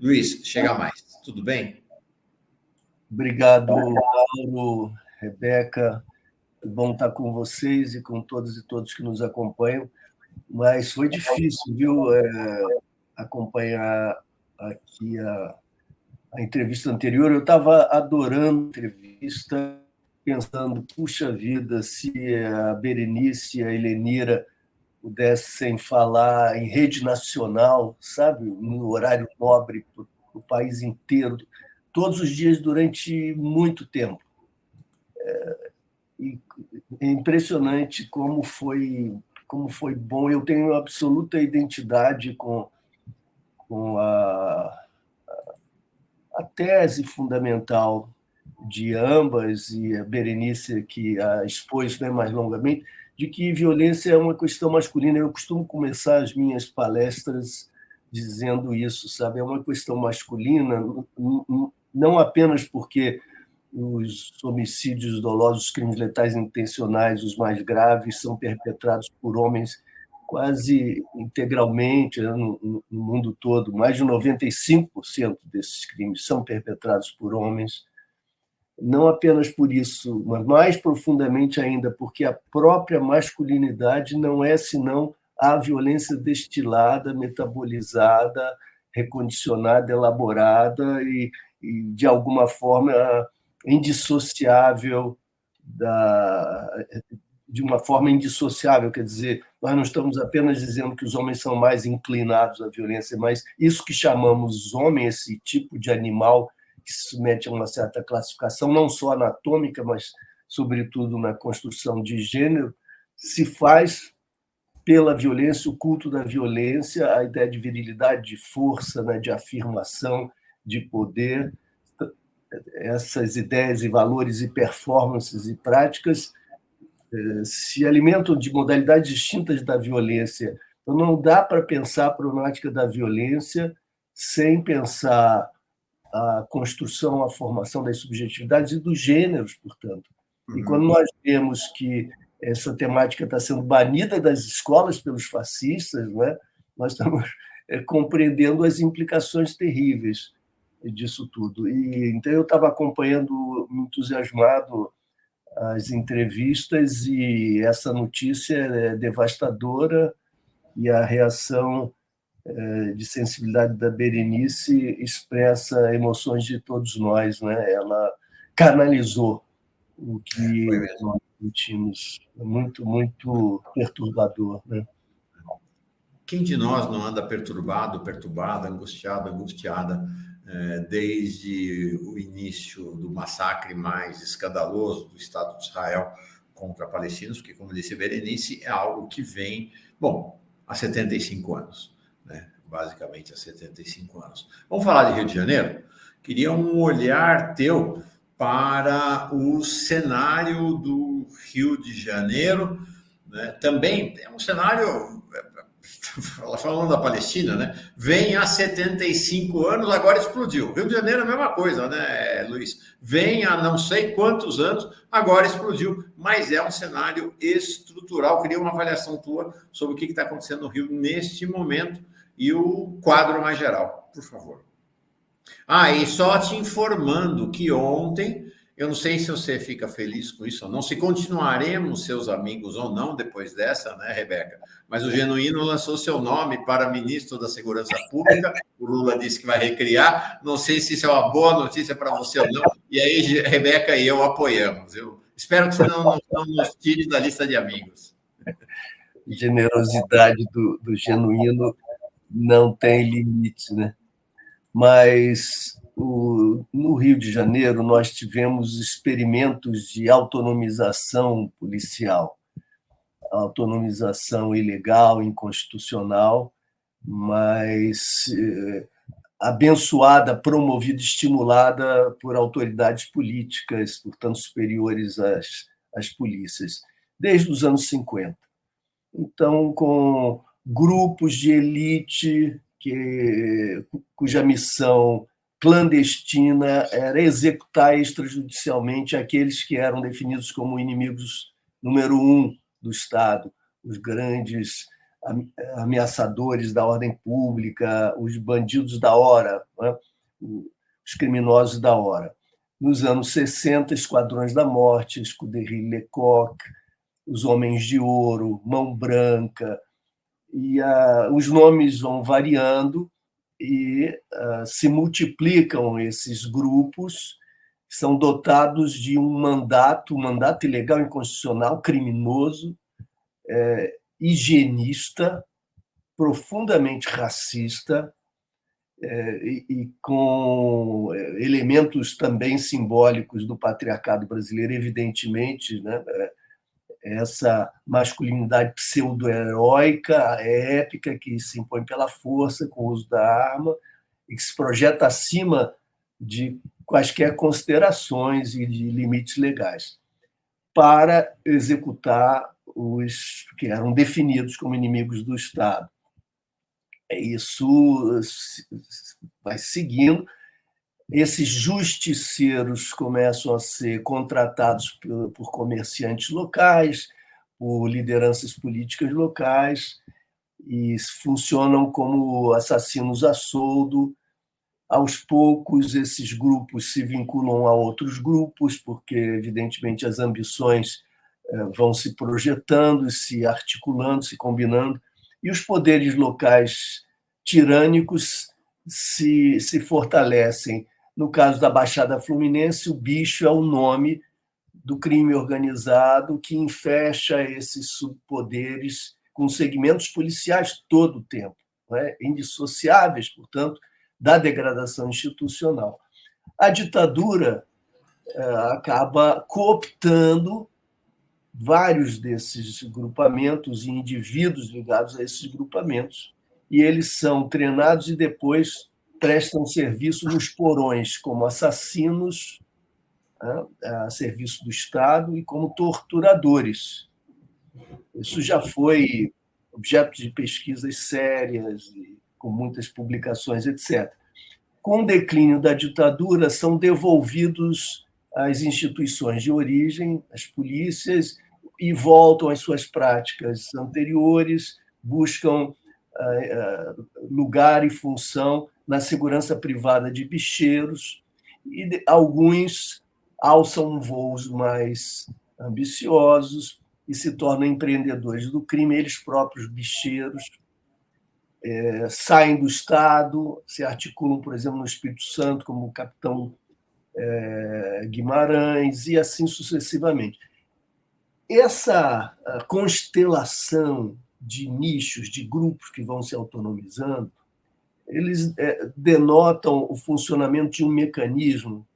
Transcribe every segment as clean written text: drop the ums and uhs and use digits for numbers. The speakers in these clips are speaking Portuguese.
Luiz, chega mais. Tudo bem? Obrigado, Mauro, Rebeca. É bom estar com vocês e com todas e todos que nos acompanham. Mas foi difícil, viu, acompanhar aqui a entrevista anterior. Eu estava adorando a entrevista, pensando, puxa vida, se a Berenice e a Helenira pudessem falar em rede nacional, sabe, no horário nobre para o país inteiro, todos os dias durante muito tempo. E é impressionante como foi bom. Eu tenho absoluta identidade com a tese fundamental de ambas, e a Berenice, que a expôs, né, mais longamente, de que violência é uma questão masculina. Eu costumo começar as minhas palestras dizendo isso, sabe? É uma questão masculina, não apenas porque os homicídios dolosos, os crimes letais intencionais, os mais graves, são perpetrados por homens quase integralmente, né, no mundo todo. Mais de 95% desses crimes são perpetrados por homens. Não apenas por isso, mas mais profundamente ainda, porque a própria masculinidade não é senão a violência destilada, metabolizada, recondicionada, elaborada de alguma forma, indissociável de uma forma indissociável. Quer dizer, nós não estamos apenas dizendo que os homens são mais inclinados à violência, mas isso que chamamos homem, esse tipo de animal que se submete a uma certa classificação, não só anatômica, mas, sobretudo, na construção de gênero, se faz pela violência, o culto da violência, a ideia de virilidade, de força, né, de afirmação, de poder. Essas ideias e valores e performances e práticas se alimentam de modalidades distintas da violência. Então, não dá para pensar a problemática da violência sem pensar a construção, a formação das subjetividades e dos gêneros, portanto. E quando nós vemos que essa temática está sendo banida das escolas pelos fascistas, né, nós estamos compreendendo as implicações terríveis disso tudo. Então, eu estava acompanhando, entusiasmado, as entrevistas, e essa notícia é devastadora, e a reação de sensibilidade da Berenice expressa emoções de todos nós, né? Ela canalizou o que nós sentimos. Muito, muito perturbador, né? Quem de nós não anda perturbado, perturbada, angustiado, angustiada, desde o início do massacre mais escandaloso do Estado de Israel contra palestinos, porque, como disse Berenice, é algo que vem, bom, há 75 anos, né? Basicamente há 75 anos. Vamos falar de Rio de Janeiro? Queria um olhar teu para o cenário do Rio de Janeiro, né? Também é um cenário, falando da Palestina, né? Vem há 75 anos, agora explodiu. Rio de Janeiro é a mesma coisa, né, Luiz? Vem há não sei quantos anos, agora explodiu. Mas é um cenário estrutural. Queria uma avaliação tua sobre o que está acontecendo no Rio neste momento e o quadro mais geral, por favor. E só te informando que ontem, eu não sei se você fica feliz com isso ou não, se continuaremos seus amigos ou não depois dessa, né, Rebeca? Mas o Genuíno lançou seu nome para ministro da Segurança Pública, o Lula disse que vai recriar, não sei se isso é uma boa notícia para você ou não, e aí Rebeca e eu apoiamos. Eu espero que você não nos tire da lista de amigos. Generosidade do Genuíno não tem limite, né? Mas no Rio de Janeiro nós tivemos experimentos de autonomização policial, autonomização ilegal, inconstitucional, mas abençoada, promovida, estimulada por autoridades políticas, portanto, superiores às polícias, desde os anos 50. Então, com grupos de elite cuja missão clandestina era executar extrajudicialmente aqueles que eram definidos como inimigos número 1 do Estado, os grandes ameaçadores da ordem pública, os bandidos da hora, né? Os criminosos da hora. Nos anos 60, Esquadrões da Morte, Escuderie Lecoq, os Homens de Ouro, Mão Branca, e os nomes vão variando e se multiplicam esses grupos, são dotados de um mandato ilegal, inconstitucional, criminoso, higienista, profundamente racista, e com elementos também simbólicos do patriarcado brasileiro, evidentemente, né? Essa masculinidade pseudo-heróica, épica, que se impõe pela força, com o uso da arma, e que se projeta acima de quaisquer considerações e de limites legais, para executar os que eram definidos como inimigos do Estado. Isso vai seguindo. Esses justiceiros começam a ser contratados por comerciantes locais, por lideranças políticas locais, e funcionam como assassinos a soldo. Aos poucos, esses grupos se vinculam a outros grupos, porque, evidentemente, as ambições vão se projetando, se articulando, se combinando, e os poderes locais tirânicos se fortalecem. No caso da Baixada Fluminense, o bicho é o nome do crime organizado que enfecha esses subpoderes com segmentos policiais todo o tempo, né? Indissociáveis, portanto, da degradação institucional. A ditadura acaba cooptando vários desses grupamentos e indivíduos ligados a esses grupamentos, e eles são treinados e depois prestam serviço nos porões como assassinos, a serviço do Estado, e como torturadores. Isso já foi objeto de pesquisas sérias, com muitas publicações, etc. Com o declínio da ditadura, são devolvidos às instituições de origem, às polícias, e voltam às suas práticas anteriores, buscam lugar e função na segurança privada de bicheiros, e alguns alçam voos mais ambiciosos e se tornam empreendedores do crime, eles próprios bicheiros, saem do Estado, se articulam, por exemplo, no Espírito Santo, como o capitão Guimarães, e assim sucessivamente. Essa constelação de nichos, de grupos que vão se autonomizando, eles denotam o funcionamento de um mecanismo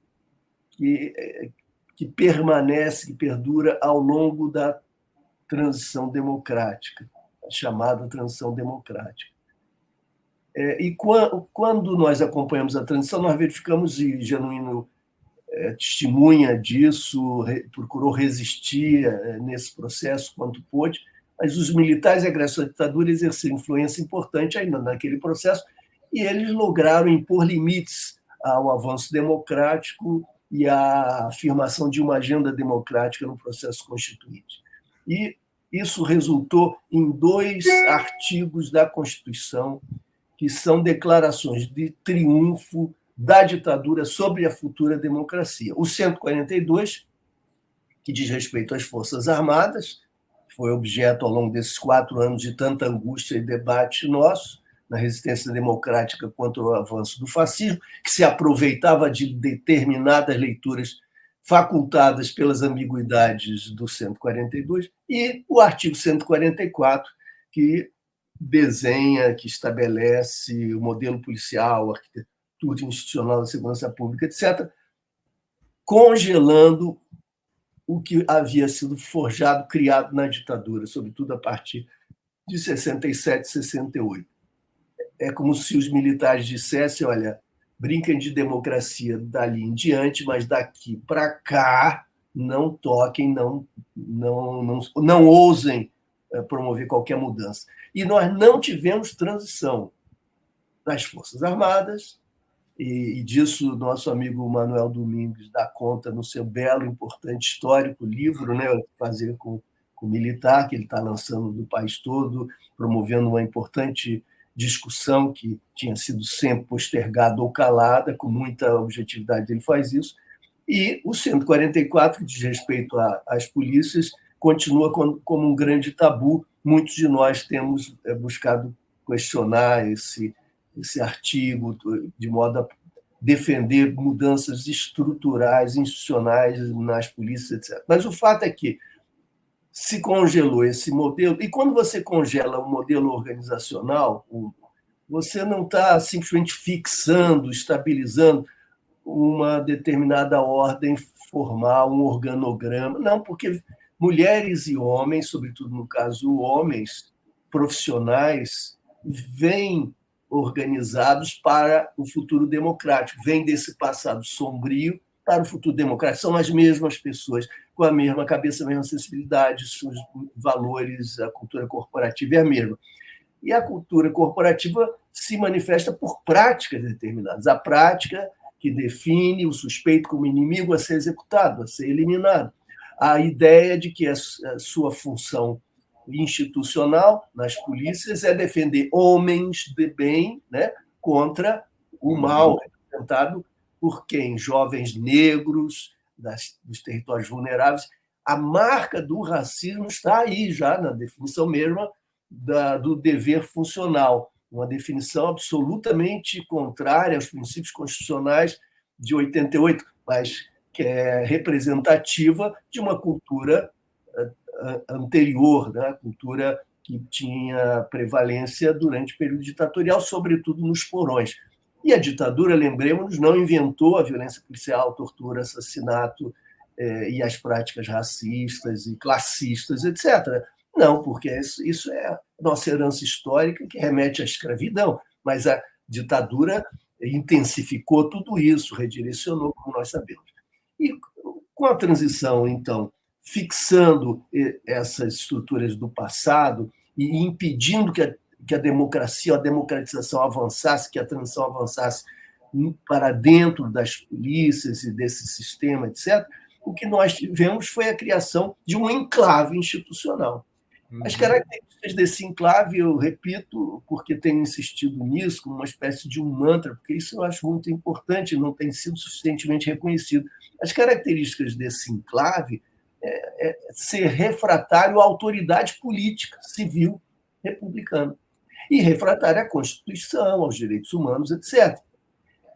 que permanece, que perdura ao longo da transição democrática, a chamada transição democrática. E quando nós acompanhamos a transição, nós verificamos, e Genuíno testemunha disso, procurou resistir nesse processo quanto pôde, mas os militares agressores à ditadura exerceram influência importante ainda naquele processo, e eles lograram impor limites ao avanço democrático e à afirmação de uma agenda democrática no processo constituinte. E isso resultou em 2 artigos da Constituição, que são declarações de triunfo da ditadura sobre a futura democracia. O 142, que diz respeito às Forças Armadas, foi objeto, ao longo desses 4 anos, de tanta angústia e debate nosso, na resistência democrática contra o avanço do fascismo, que se aproveitava de determinadas leituras facultadas pelas ambiguidades do 142, e o artigo 144, que desenha, que estabelece o modelo policial, a arquitetura institucional da segurança pública, etc., congelando o que havia sido forjado, criado na ditadura, sobretudo a partir de 67, 68. É como se os militares dissessem: olha, brinquem de democracia dali em diante, mas daqui para cá não toquem, não ousem promover qualquer mudança. E nós não tivemos transição nas Forças Armadas, e disso nosso amigo Manuel Domingues dá conta no seu belo, importante, histórico livro, né, Fazer com militar que ele está lançando no país todo, promovendo uma importante discussão que tinha sido sempre postergada ou calada, com muita objetividade ele faz isso, e o 144, que diz respeito às polícias, continua como um grande tabu. Muitos de nós temos buscado questionar esse artigo de modo a defender mudanças estruturais, institucionais nas polícias, etc. Mas o fato é que se congelou esse modelo, e quando você congela o modelo organizacional, você não está simplesmente fixando, estabilizando uma determinada ordem formal, um organograma. Não, porque mulheres e homens, sobretudo no caso homens profissionais, vêm organizados para o futuro democrático, vêm desse passado sombrio para o futuro democrático. São as mesmas pessoas, com a mesma cabeça, a mesma sensibilidade, os valores, a cultura corporativa é a mesma. E a cultura corporativa se manifesta por práticas determinadas. A prática que define o suspeito como inimigo a ser executado, a ser eliminado. A ideia de que a sua função institucional nas polícias é defender homens de bem, né, contra o mal representado por quem? Jovens negros dos territórios vulneráveis. A marca do racismo está aí já na definição mesma do dever funcional, uma definição absolutamente contrária aos princípios constitucionais de 88, mas que é representativa de uma cultura anterior, né? Cultura que tinha prevalência durante o período ditatorial, sobretudo nos porões. E a ditadura, lembremos, não inventou a violência policial, tortura, assassinato e as práticas racistas e classistas, etc. Não, porque isso é nossa herança histórica que remete à escravidão, mas a ditadura intensificou tudo isso, redirecionou, como nós sabemos. E com a transição, então, fixando essas estruturas do passado e impedindo que a democracia, a democratização avançasse, que a transição avançasse para dentro das polícias e desse sistema, etc., o que nós tivemos foi a criação de um enclave institucional. As características desse enclave, eu repito, porque tenho insistido nisso, como uma espécie de um mantra, porque isso eu acho muito importante, não tem sido suficientemente reconhecido. As características desse enclave é ser refratário à autoridade política, civil, republicana, e refratário à Constituição, aos direitos humanos, etc.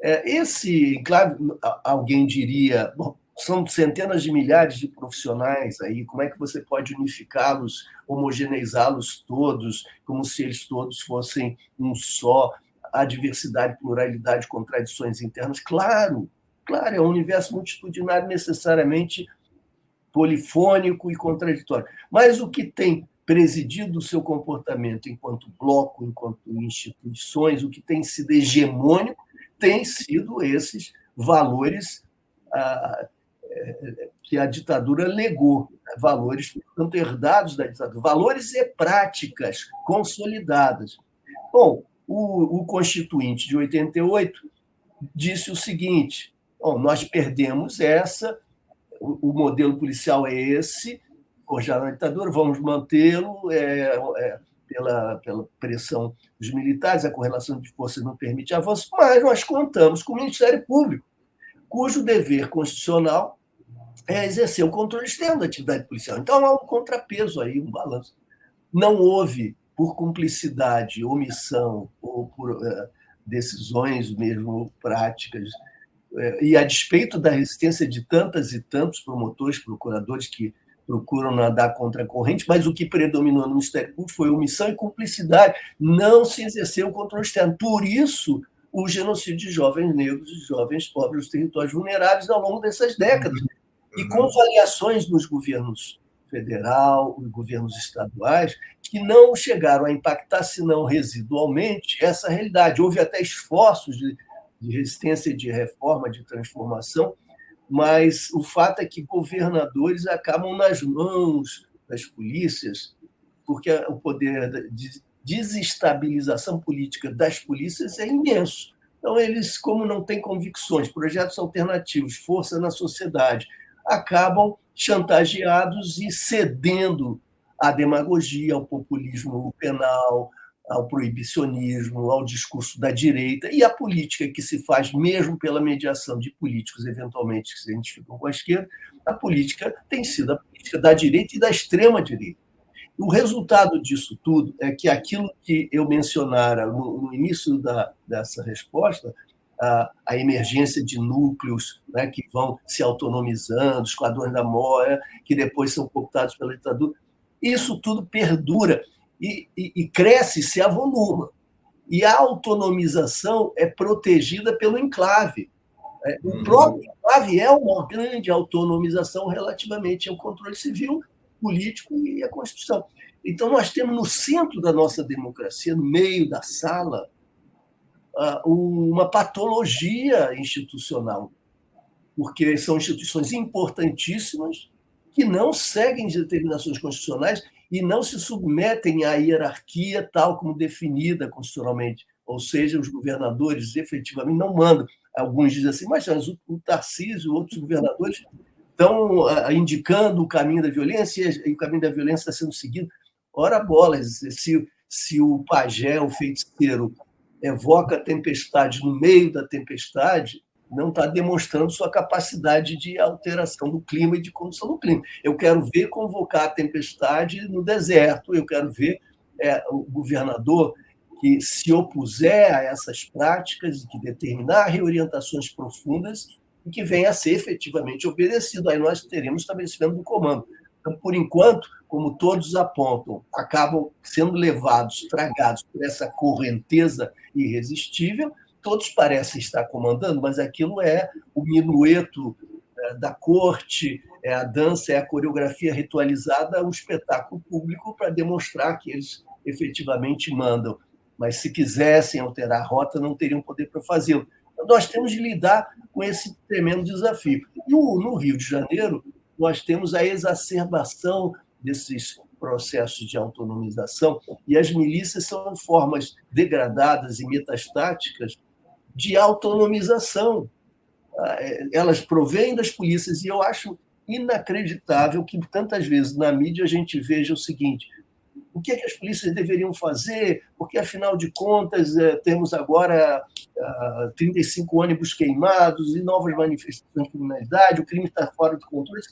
Esse enclave, alguém diria, bom, são centenas de milhares de profissionais aí, como é que você pode unificá-los, homogeneizá-los todos, como se eles todos fossem um só, a diversidade, pluralidade, contradições internas? Claro, é um universo multitudinário necessariamente polifônico e contraditório. Mas o que tem presidido o seu comportamento enquanto bloco, enquanto instituições, o que tem sido hegemônico, tem sido esses valores que a ditadura legou, valores, portanto, herdados da ditadura, valores e práticas consolidadas. Bom, o Constituinte de 88 disse o seguinte: bom, nós perdemos o modelo policial é esse, forjado na ditadura, vamos mantê-lo pela pressão dos militares, a correlação de forças não permite avanço, mas nós contamos com o Ministério Público, cujo dever constitucional é exercer o controle externo da atividade policial. Então, há um contrapeso aí, um balanço. Não houve, por cumplicidade, omissão ou por decisões mesmo práticas, e a despeito da resistência de tantas e tantos promotores, procuradores que procuram nadar contra a corrente, mas o que predominou no Ministério Público foi omissão e cumplicidade. Não se exerceu o controle externo. Por isso, o genocídio de jovens negros e jovens pobres dos territórios vulneráveis ao longo dessas décadas. E com variações nos governos federal, os governos estaduais, que não chegaram a impactar, senão residualmente, essa realidade. Houve até esforços de resistência, de reforma, de transformação, mas o fato é que governadores acabam nas mãos das polícias, porque o poder de desestabilização política das polícias é imenso. Então, eles, como não têm convicções, projetos alternativos, força na sociedade, acabam chantageados e cedendo à demagogia, ao populismo penal, ao proibicionismo, ao discurso da direita, e a política que se faz mesmo pela mediação de políticos, eventualmente, que se identificam com a esquerda, a política tem sido a política da direita e da extrema-direita. O resultado disso tudo é que aquilo que eu mencionara no início dessa resposta, a emergência de núcleos, né, que vão se autonomizando, os esquadrões da Moia, que depois são cooptados pela ditadura, isso tudo perdura e cresce, se avoluma. E a autonomização é protegida pelo enclave. O próprio enclave é uma grande autonomização relativamente ao controle civil, político e à Constituição. Então, nós temos no centro da nossa democracia, no meio da sala, uma patologia institucional, porque são instituições importantíssimas que não seguem determinações constitucionais e não se submetem à hierarquia tal como definida constitucionalmente. Ou seja, os governadores efetivamente não mandam. Alguns dizem assim, mas o Tarcísio, outros governadores estão indicando o caminho da violência e o caminho da violência está sendo seguido. Ora bolas, se o pajé, o feiticeiro, evoca a tempestade no meio da tempestade, não está demonstrando sua capacidade de alteração do clima e de condução do clima. Eu quero ver convocar a tempestade no deserto, eu quero ver o governador que se opuser a essas práticas, que determinar reorientações profundas e que venha a ser efetivamente obedecido. Aí nós teremos estabelecimento do comando. Então, por enquanto, como todos apontam, acabam sendo levados, tragados por essa correnteza irresistível, todos parecem estar comandando, mas aquilo é o minueto da corte, é a dança, é a coreografia ritualizada, um espetáculo público para demonstrar que eles efetivamente mandam. Mas se quisessem alterar a rota, não teriam poder para fazê-lo. Então, nós temos de lidar com esse tremendo desafio. No Rio de Janeiro, nós temos a exacerbação desses processos de autonomização, e as milícias são formas degradadas e metastáticas de autonomização. Elas provêm das polícias, e eu acho inacreditável que tantas vezes na mídia a gente veja o seguinte: o que as polícias deveriam fazer, porque, afinal de contas, temos agora 35 ônibus queimados e novas manifestações de criminalidade, o crime está fora de controle.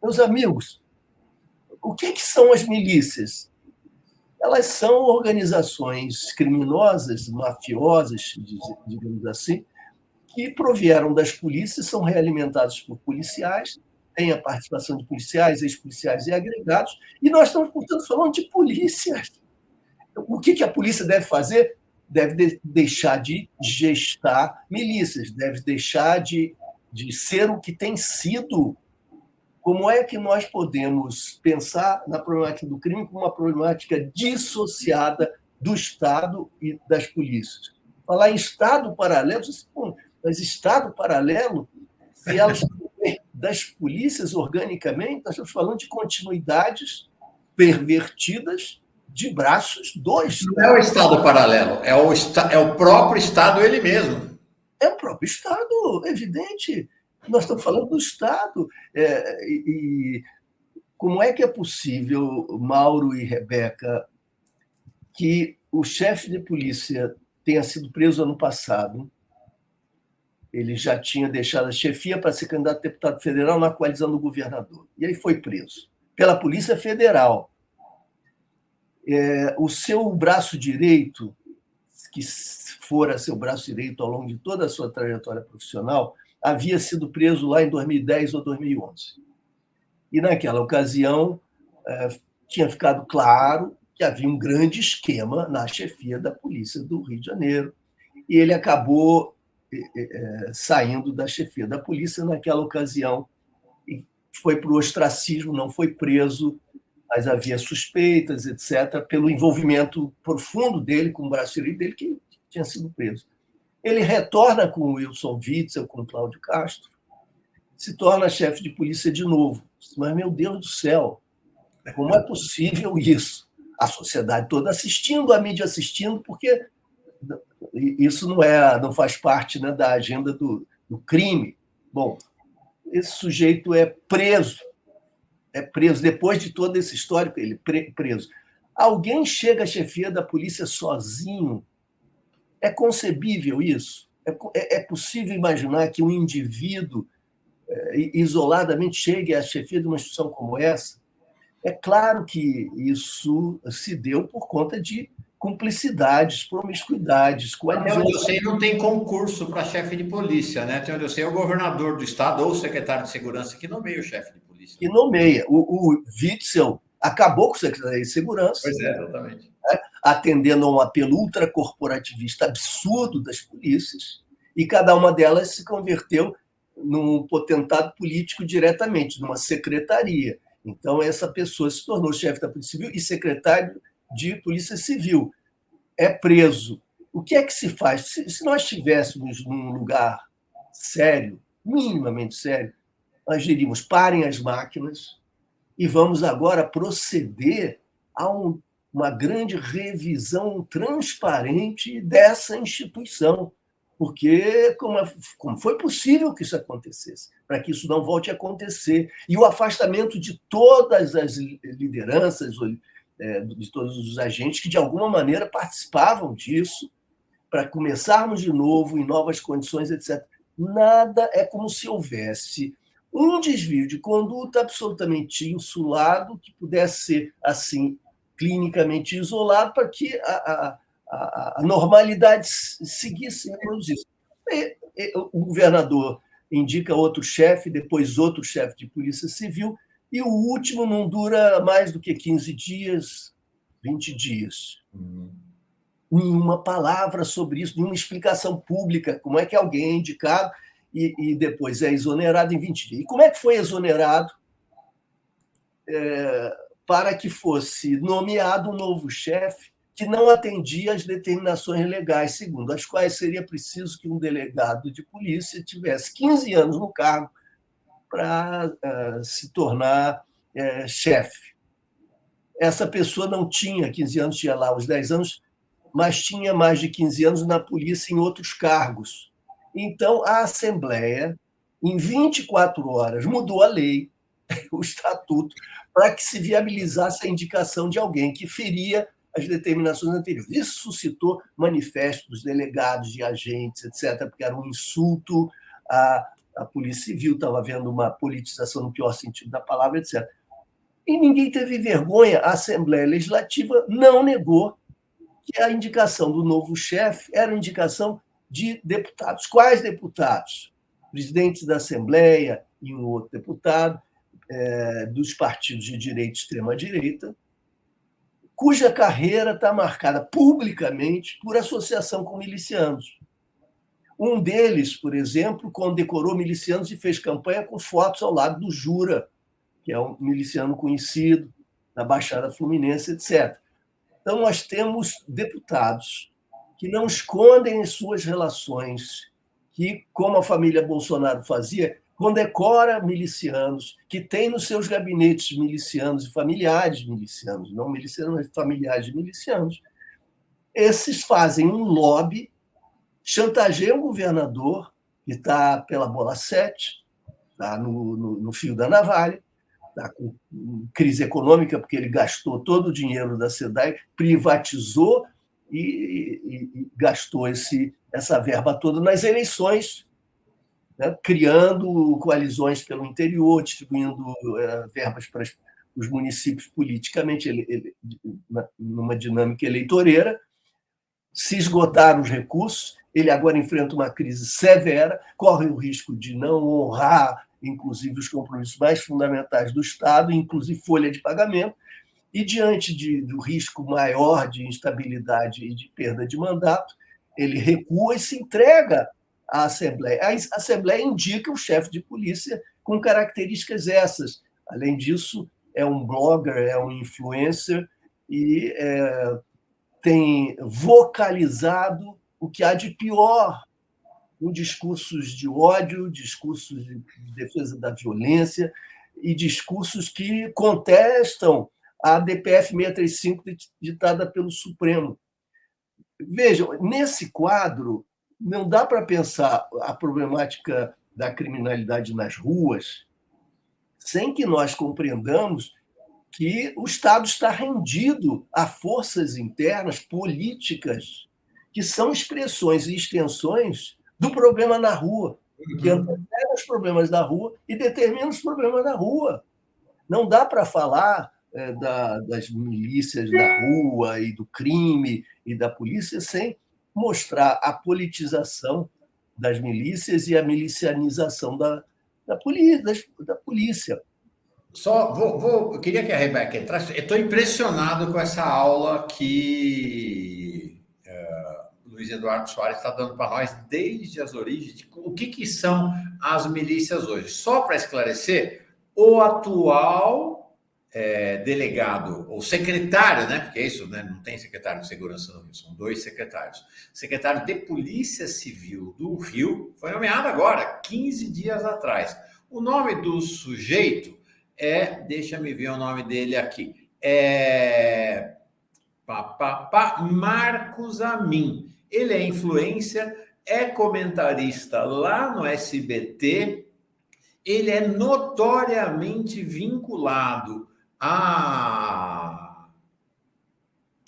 Meus amigos, o que são as milícias? Elas são organizações criminosas, mafiosas, digamos assim, que provieram das polícias, são realimentadas por policiais, têm a participação de policiais, ex-policiais e agregados, e nós estamos, portanto, falando de polícias. O que a polícia deve fazer? Deve deixar de gestar milícias, deve deixar de ser o que tem sido. Como é que nós podemos pensar na problemática do crime como uma problemática dissociada do Estado e das polícias? Falar em Estado paralelo, mas Estado paralelo, se elas das polícias organicamente, nós estamos falando de continuidades pervertidas de braços do Estado. Não é o Estado paralelo, é o próprio Estado ele mesmo. É o próprio Estado, evidente. Nós estamos falando do Estado. E como é que é possível, Mauro e Rebeca, que o chefe de polícia tenha sido preso ano passado? Ele já tinha deixado a chefia para ser candidato a deputado federal na coalizão do governador. E aí foi preso pela Polícia Federal. O seu braço direito, que fora seu braço direito ao longo de toda a sua trajetória profissional, havia sido preso lá em 2010 ou 2011. E, naquela ocasião, tinha ficado claro que havia um grande esquema na chefia da Polícia do Rio de Janeiro, e ele acabou saindo da chefia da polícia naquela ocasião e foi para o ostracismo, não foi preso, mas havia suspeitas, etc., pelo envolvimento profundo dele com o braço direito dele, que tinha sido preso. Ele retorna com o Wilson Witzel, com o Cláudio Castro, se torna chefe de polícia de novo. Mas, meu Deus do céu, como é possível isso? A sociedade toda assistindo, a mídia assistindo, porque isso não faz parte, né, da agenda do crime. Bom, esse sujeito é preso é preso, depois de todo esse histórico, ele preso. Alguém chega à chefia da polícia sozinho? É concebível isso? É possível imaginar que um indivíduo isoladamente chegue à chefia de uma instituição como essa? É claro que isso se deu por conta de cumplicidades, promiscuidades, Até onde eu coalizões. sei, não tem concurso para chefe de polícia, né? Até onde eu sei, é o governador do estado ou o secretário de segurança que nomeia o chefe de polícia. Que nomeia. O Witzel acabou com a Secretaria de Segurança. Pois é, exatamente. Atendendo a um apelo ultracorporativista absurdo das polícias, e cada uma delas se converteu num potentado político diretamente, numa secretaria. Então, essa pessoa se tornou chefe da Polícia Civil e secretário de Polícia Civil. É preso. O que é que se faz? Se nós estivéssemos num lugar sério, minimamente sério, nós diríamos: parem as máquinas e vamos agora proceder a uma grande revisão transparente dessa instituição. Porque como foi possível que isso acontecesse, para que isso não volte a acontecer. E o afastamento de todas as lideranças, de todos os agentes que, de alguma maneira, participavam disso, para começarmos de novo, em novas condições, etc. Nada é como se houvesse um desvio de conduta absolutamente insulado, que pudesse ser, assim, clinicamente isolado, para que a normalidade seguisse, reproduzisse. O governador indica outro chefe, depois outro chefe de polícia civil, e o último não dura mais do que 15 dias, 20 dias. Nenhuma palavra sobre isso, nenhuma explicação pública, como é que alguém é indicado e depois é exonerado em 20 dias. E como é que foi exonerado? Para que fosse nomeado um novo chefe que não atendia às determinações legais, segundo as quais seria preciso que um delegado de polícia tivesse 15 anos no cargo para se tornar chefe. Essa pessoa não tinha 15 anos, tinha lá os 10 anos, mas tinha mais de 15 anos na polícia em outros cargos. Então, a Assembleia, em 24 horas, mudou a lei, o estatuto, para que se viabilizasse a indicação de alguém que feria as determinações anteriores. Isso suscitou manifestos dos delegados, de agentes, etc., porque era um insulto à Polícia Civil, estava havendo uma politização no pior sentido da palavra, etc. E ninguém teve vergonha. A Assembleia Legislativa não negou que a indicação do novo chefe era indicação de deputados. Quais deputados? Presidentes da Assembleia e um outro deputado, dos partidos de direita e extrema-direita, cuja carreira está marcada publicamente por associação com milicianos. Um deles, por exemplo, condecorou milicianos e fez campanha com fotos ao lado do Jura, que é um miliciano conhecido da Baixada Fluminense, etc. Então, nós temos deputados que não escondem as suas relações, que, como a família Bolsonaro fazia, condecora milicianos, que tem nos seus gabinetes milicianos e familiares milicianos, não milicianos, mas familiares de milicianos. Esses fazem um lobby, chantageiam o governador, que está pela bola 7, está no fio da navalha, está com crise econômica, porque ele gastou todo o dinheiro da SEDAI, privatizou e gastou essa verba toda nas eleições, né, criando coalizões pelo interior, distribuindo verbas para os municípios politicamente, numa dinâmica eleitoreira. Se esgotaram os recursos, ele agora enfrenta uma crise severa, corre o risco de não honrar, inclusive, os compromissos mais fundamentais do Estado, inclusive folha de pagamento, e diante do risco maior de instabilidade e de perda de mandato, ele recua e se entrega à Assembleia. A Assembleia indica o chefe de polícia com características essas. Além disso, é um blogger, é um influencer e tem vocalizado o que há de pior com discursos de ódio, discursos de defesa da violência e discursos que contestam a DPF 635 ditada pelo Supremo. Vejam, nesse quadro, não dá para pensar a problemática da criminalidade nas ruas sem que nós compreendamos que o Estado está rendido a forças internas políticas que são expressões e extensões do problema na rua, que antecedem os problemas da rua e determinam os problemas da rua. Não dá para falar das milícias da rua e do crime e da polícia sem mostrar a politização das milícias e a milicianização da polícia. Eu queria que a Rebeca entrasse. Eu estou impressionado com essa aula que Luiz Eduardo Soares está dando para nós desde as origens, de o que são as milícias hoje. Só para esclarecer, o atual delegado, ou secretário, né? Porque é isso, né? Não tem secretário de segurança no Rio, são 2 secretários. Secretário de Polícia Civil do Rio foi nomeado agora, 15 dias atrás. O nome do sujeito deixa-me ver o nome dele aqui, Marcos Amin. Ele é influencer, é comentarista lá no SBT, ele é notoriamente vinculado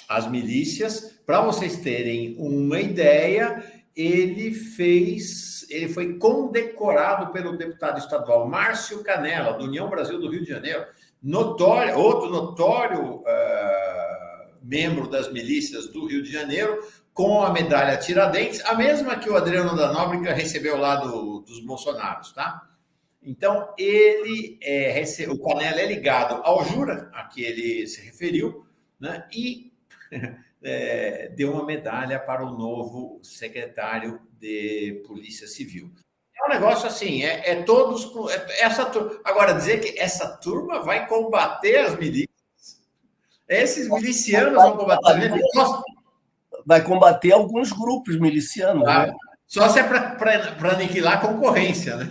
às milícias. Para vocês terem uma ideia, ele foi condecorado pelo deputado estadual Márcio Canella, do União Brasil do Rio de Janeiro, outro notório membro das milícias do Rio de Janeiro, com a medalha Tiradentes, a mesma que o Adriano da Nóbrega recebeu lá dos Bolsonaros, tá? Então, o Canella é ligado ao Jura, a que ele se referiu, né? E deu uma medalha para o novo secretário de Polícia Civil. É um negócio assim, agora, dizer que essa turma vai combater as milícias, esses milicianos vão combater as milícias. Vai combater alguns grupos milicianos, né? Só se é para aniquilar a concorrência, né?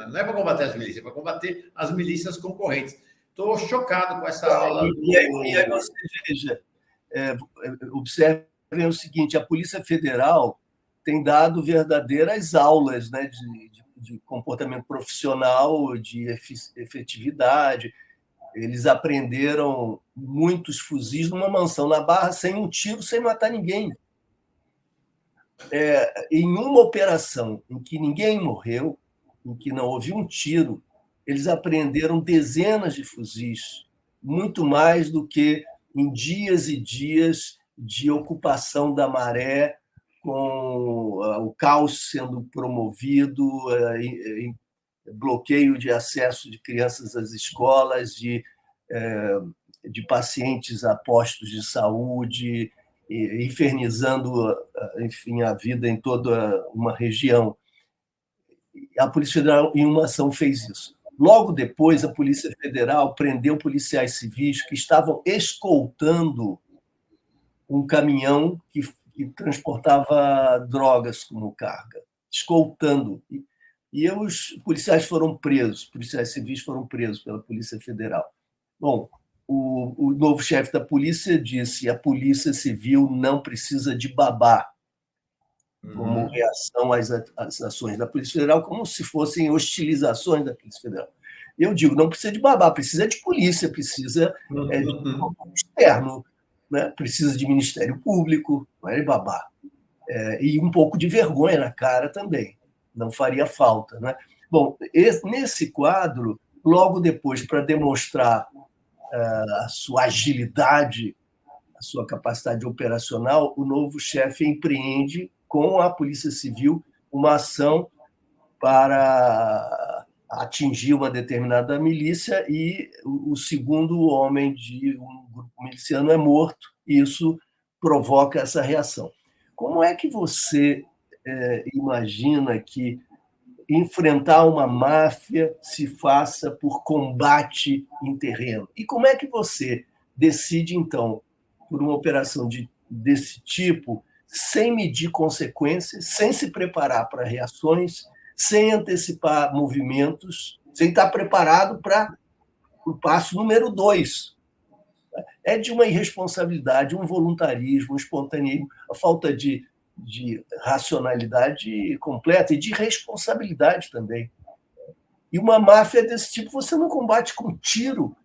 Não é para combater as milícias, é para combater as milícias concorrentes. Estou chocado com essa aula. E aí você veja, observem o seguinte: a Polícia Federal tem dado verdadeiras aulas, né, de comportamento profissional, de efetividade. Eles apreenderam muitos fuzis numa mansão na Barra, sem um tiro, sem matar ninguém. Em uma operação em que ninguém morreu, em que não houve um tiro, eles apreenderam dezenas de fuzis, muito mais do que em dias e dias de ocupação da Maré, com o caos sendo promovido, bloqueio de acesso de crianças às escolas, de pacientes a postos de saúde, infernizando, enfim, a vida em toda uma região. A Polícia Federal, em uma ação, fez isso. Logo depois, a Polícia Federal prendeu policiais civis que estavam escoltando um caminhão que transportava drogas como carga, escoltando. E os policiais civis foram presos pela Polícia Federal. Bom, o novo chefe da polícia disse: a Polícia Civil não precisa de babá, como reação às ações da Polícia Federal, como se fossem hostilizações da Polícia Federal. Eu digo, não precisa de babá, precisa de polícia, precisa de externo, né? Precisa de Ministério Público, não é de babá. E um pouco de vergonha na cara também, não faria falta, né? Bom, nesse quadro, logo depois, para demonstrar a sua agilidade, a sua capacidade operacional, o novo chefe empreende com a Polícia Civil uma ação para atingir uma determinada milícia, e o segundo homem de um grupo miliciano é morto, e isso provoca essa reação. Como é que você imagina que enfrentar uma máfia se faça por combate em terreno? E como é que você decide, então, por uma operação desse tipo, sem medir consequências, sem se preparar para reações, sem antecipar movimentos, sem estar preparado para o passo número 2? É de uma irresponsabilidade, um voluntarismo, um espontaneismo, a falta de racionalidade completa e de responsabilidade também. E uma máfia desse tipo você não combate com tiro.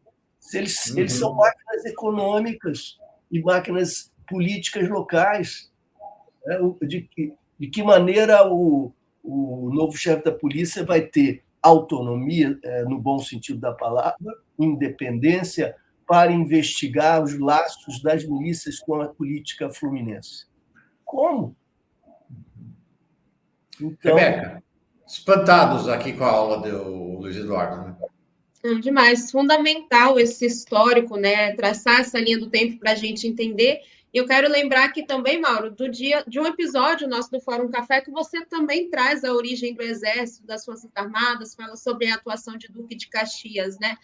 Eles são máquinas econômicas e máquinas políticas locais. Né? De que maneira o novo chefe da polícia vai ter autonomia, no bom sentido da palavra, independência, para investigar os laços das milícias com a política fluminense? Como? Então... Rebeca, espantados aqui com a aula do Luiz Eduardo, né? Demais, fundamental esse histórico, né? Traçar essa linha do tempo para a gente entender. E eu quero lembrar aqui também, Mauro, de um episódio nosso do Fórum Café, que você também traz a origem do Exército, das Forças Armadas, fala sobre a atuação de Duque de Caxias, né?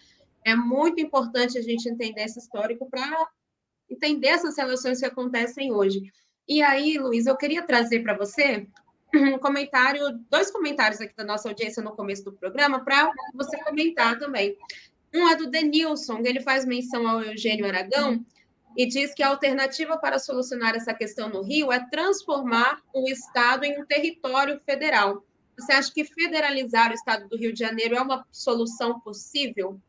É muito importante a gente entender esse histórico para entender essas relações que acontecem hoje. E aí, Luiz, eu queria trazer para você dois comentários aqui da nossa audiência no começo do programa, para você comentar também. Um é do Denilson, ele faz menção ao Eugênio Aragão e diz que a alternativa para solucionar essa questão no Rio é transformar o Estado em um território federal. Você acha que federalizar o Estado do Rio de Janeiro é uma solução possível?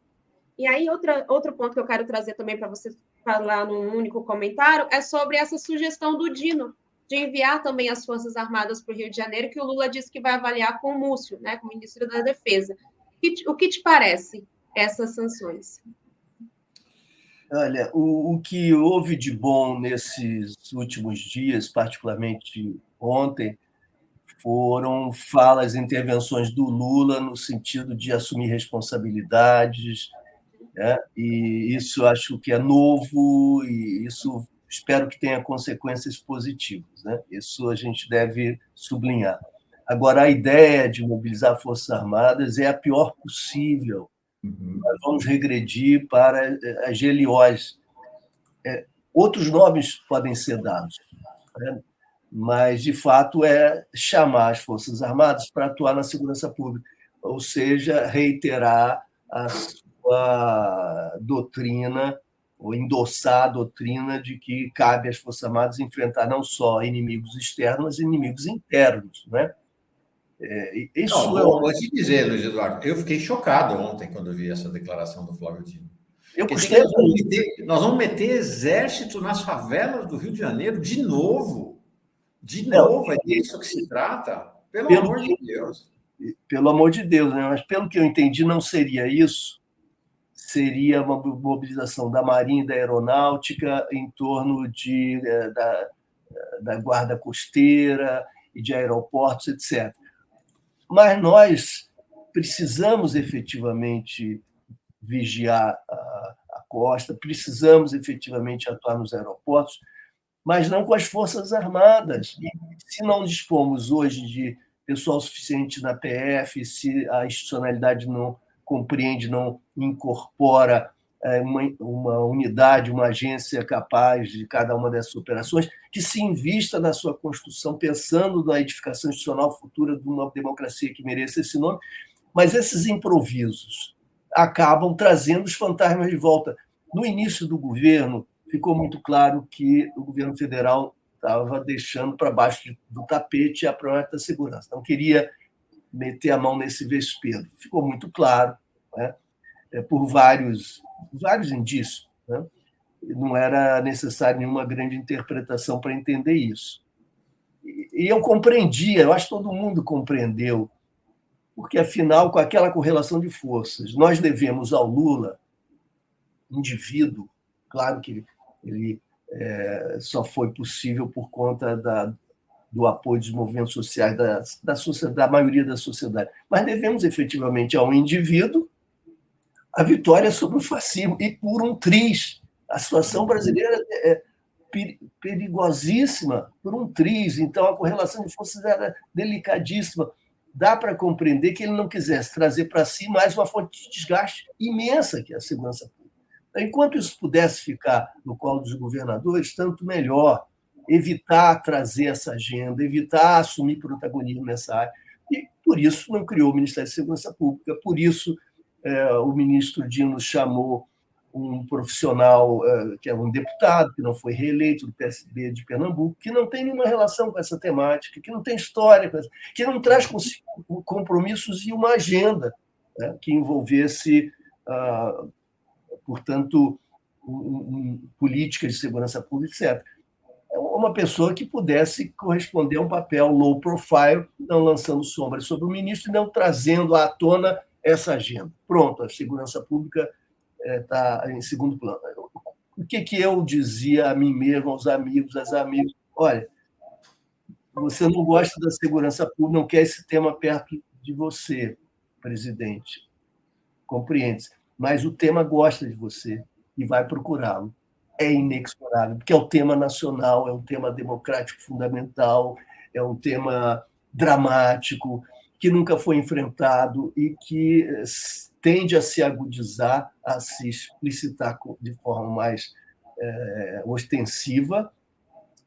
E aí, outro ponto que eu quero trazer também para você falar num único comentário é sobre essa sugestão do Dino, de enviar também as Forças Armadas para o Rio de Janeiro, que o Lula disse que vai avaliar com o Múcio, né, com o ministro da Defesa. O que te parece essas sanções? Olha, o que houve de bom nesses últimos dias, particularmente ontem, foram falas, intervenções do Lula no sentido de assumir responsabilidades, né? E isso acho que é novo e isso espero que tenha consequências positivas, né? Isso a gente deve sublinhar. Agora, a ideia de mobilizar Forças Armadas é a pior possível. Nós vamos regredir para a geliose. Outros nomes podem ser dados, né? Mas, de fato, é chamar as Forças Armadas para atuar na segurança pública, ou seja, reiterar a sua doutrina, ou endossar a doutrina de que cabe às Forças Armadas enfrentar não só inimigos externos, mas inimigos internos, né? Isso vou te dizer, Luiz Eduardo, eu fiquei chocado ontem quando vi essa declaração do Flávio Dino. Nós vamos meter exército nas favelas do Rio de Janeiro de novo. De novo, é disso que se trata? Pelo amor de Deus. Pelo amor de Deus, né? Mas pelo que eu entendi, não seria isso. Seria uma mobilização da Marinha e da Aeronáutica em torno da Guarda Costeira e de aeroportos, etc. Mas nós precisamos efetivamente vigiar a costa, precisamos efetivamente atuar nos aeroportos, mas não com as Forças Armadas. E se não dispomos hoje de pessoal suficiente na PF, se a institucionalidade não compreende, não incorpora uma unidade, uma agência capaz de cada uma dessas operações, que se invista na sua construção, pensando na edificação institucional futura de uma democracia que mereça esse nome, mas esses improvisos acabam trazendo os fantasmas de volta. No início do governo, ficou muito claro que o governo federal estava deixando para baixo do tapete a prioridade da segurança. Não queria meter a mão nesse vespeiro. Ficou muito claro, né? Por vários indícios, né? Não era necessário nenhuma grande interpretação para entender isso. E eu compreendia, eu acho que todo mundo compreendeu, porque, afinal, com aquela correlação de forças, nós devemos ao Lula, indivíduo, claro que ele só foi possível por conta do apoio dos movimentos sociais da maioria da sociedade. Mas devemos, efetivamente, ao indivíduo a vitória sobre o fascismo, e por um triz. A situação brasileira é perigosíssima por um triz, então a correlação de forças era delicadíssima. Dá para compreender que ele não quisesse trazer para si mais uma fonte de desgaste imensa, que é a segurança pública. Enquanto isso pudesse ficar no colo dos governadores, tanto melhor. Evitar trazer essa agenda, evitar assumir protagonismo nessa área. E, por isso, não criou o Ministério da Segurança Pública, por isso o ministro Dino chamou um profissional que é um deputado, que não foi reeleito, do PSB de Pernambuco, que não tem nenhuma relação com essa temática, que não tem história, que não traz consigo compromissos e uma agenda. né, que envolvesse, portanto, políticas de segurança pública, etc. Uma pessoa que pudesse corresponder a um papel low profile, não lançando sombras sobre o ministro e não trazendo à tona essa agenda. Pronto, a segurança pública está em segundo plano. O que eu dizia a mim mesmo, aos amigos, às amigas? Olha, você não gosta da segurança pública, não quer esse tema perto de você, presidente. Compreende-se. Mas o tema gosta de você e vai procurá-lo. É inexorável, porque é um tema nacional, é um tema democrático fundamental, é um tema dramático, que nunca foi enfrentado e que tende a se agudizar, a se explicitar de forma mais ostensiva,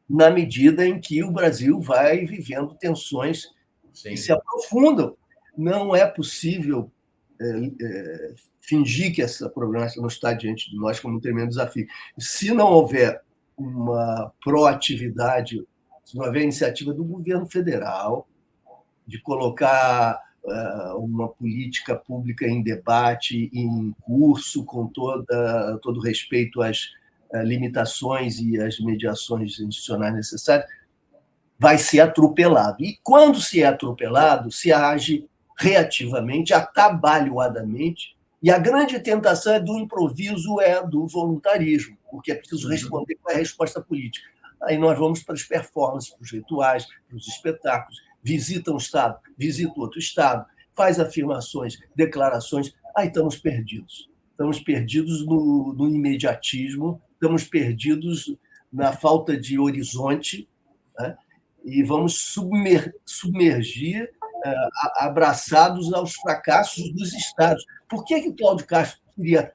na medida em que o Brasil vai vivendo tensões que se aprofundam. Não é possível fingir que essa problemática não está diante de nós como um tremendo desafio. Se não houver uma proatividade, se não houver iniciativa do governo federal de colocar uma política pública em debate, em curso, com todo respeito às limitações e às mediações institucionais necessárias, vai ser atropelado. E quando se é atropelado, se age reativamente, atabalhoadamente, e a grande tentação é do improviso, é do voluntarismo, porque é preciso responder com a resposta política. Aí nós vamos para as performances, para os rituais, para os espetáculos, visita um Estado, visita outro Estado, faz afirmações, declarações, aí estamos perdidos. Estamos perdidos no imediatismo, estamos perdidos na falta de horizonte, né? E vamos submergir abraçados aos fracassos dos Estados. Por que o Cláudio Castro queria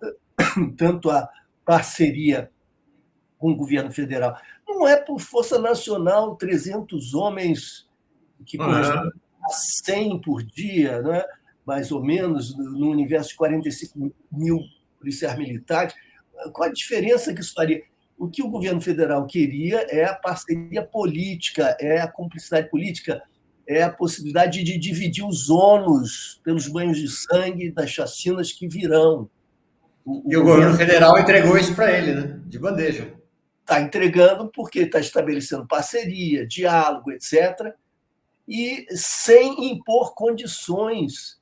tanto a parceria com o governo federal? Não é por força nacional, 300 homens que correspondem a 100 por dia, né? Mais ou menos, no universo de 45 mil policiais militares. Qual a diferença que isso faria? O que o governo federal queria é a parceria política, é a cumplicidade política, é a possibilidade de dividir os ônus pelos banhos de sangue das chacinas que virão. E o governo federal entregou isso para ele, né? De bandeja. Está entregando porque está estabelecendo parceria, diálogo, etc., e sem impor condições.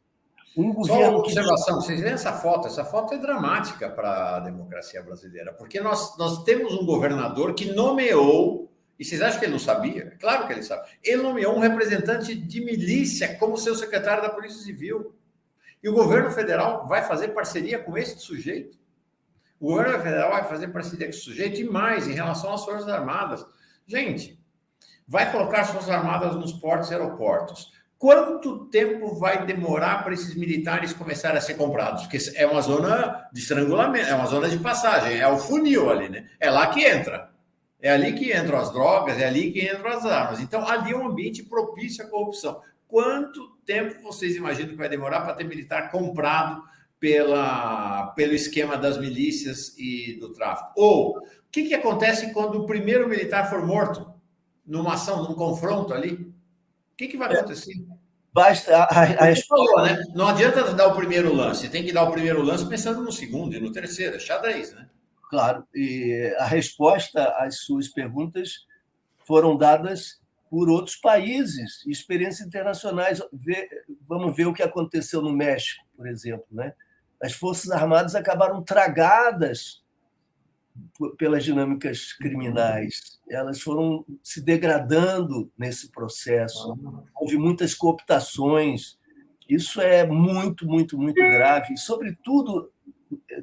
Um governo. Só uma observação, vocês veem essa foto é dramática para a democracia brasileira, porque nós temos um governador que nomeou, e vocês acham que ele não sabia? Claro que ele sabe. Ele nomeou um representante de milícia como seu secretário da Polícia Civil. E o governo federal vai fazer parceria com esse sujeito? O governo federal vai fazer parceria com esse sujeito e mais, em relação às Forças Armadas. Gente, vai colocar as Forças Armadas nos portos e aeroportos. Quanto tempo vai demorar para esses militares começarem a ser comprados? Porque é uma zona de estrangulamento, é uma zona de passagem, é o funil ali, né? É lá que entra. É ali que entram as drogas, é ali que entram as armas. Então, ali é um ambiente propício à corrupção. Quanto tempo vocês imaginam que vai demorar para ter militar comprado pelo esquema das milícias e do tráfico? Ou, o que acontece quando o primeiro militar for morto numa ação, num confronto ali? O que vai acontecer? Basta a falou, né? Não adianta dar o primeiro lance, tem que dar o primeiro lance pensando no segundo e no terceiro, é xadrez, né? Claro, e a resposta às suas perguntas foram dadas por outros países, experiências internacionais. Vamos ver o que aconteceu no México, por exemplo, né? As Forças Armadas acabaram tragadas pelas dinâmicas criminais. Elas foram se degradando nesse processo. Houve muitas cooptações. Isso é muito, muito, muito grave. E, sobretudo,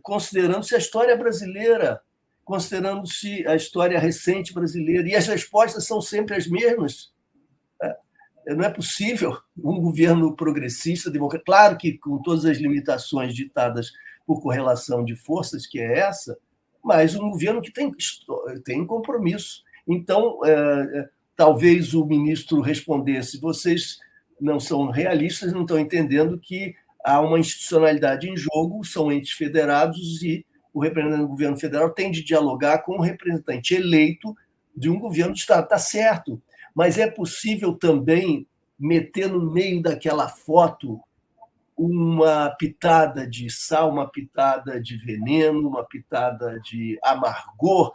considerando-se a história brasileira, considerando-se a história recente brasileira. E as respostas são sempre as mesmas. Não é possível um governo progressista, democrático, claro que com todas as limitações ditadas por correlação de forças, que é essa, mas um governo que tem compromisso. Então, talvez o ministro respondesse: vocês não são realistas, não estão entendendo que há uma institucionalidade em jogo, são entes federados e o representante do governo federal tem de dialogar com o representante eleito de um governo de Estado. Está certo, mas é possível também meter no meio daquela foto uma pitada de sal, uma pitada de veneno, uma pitada de amargor,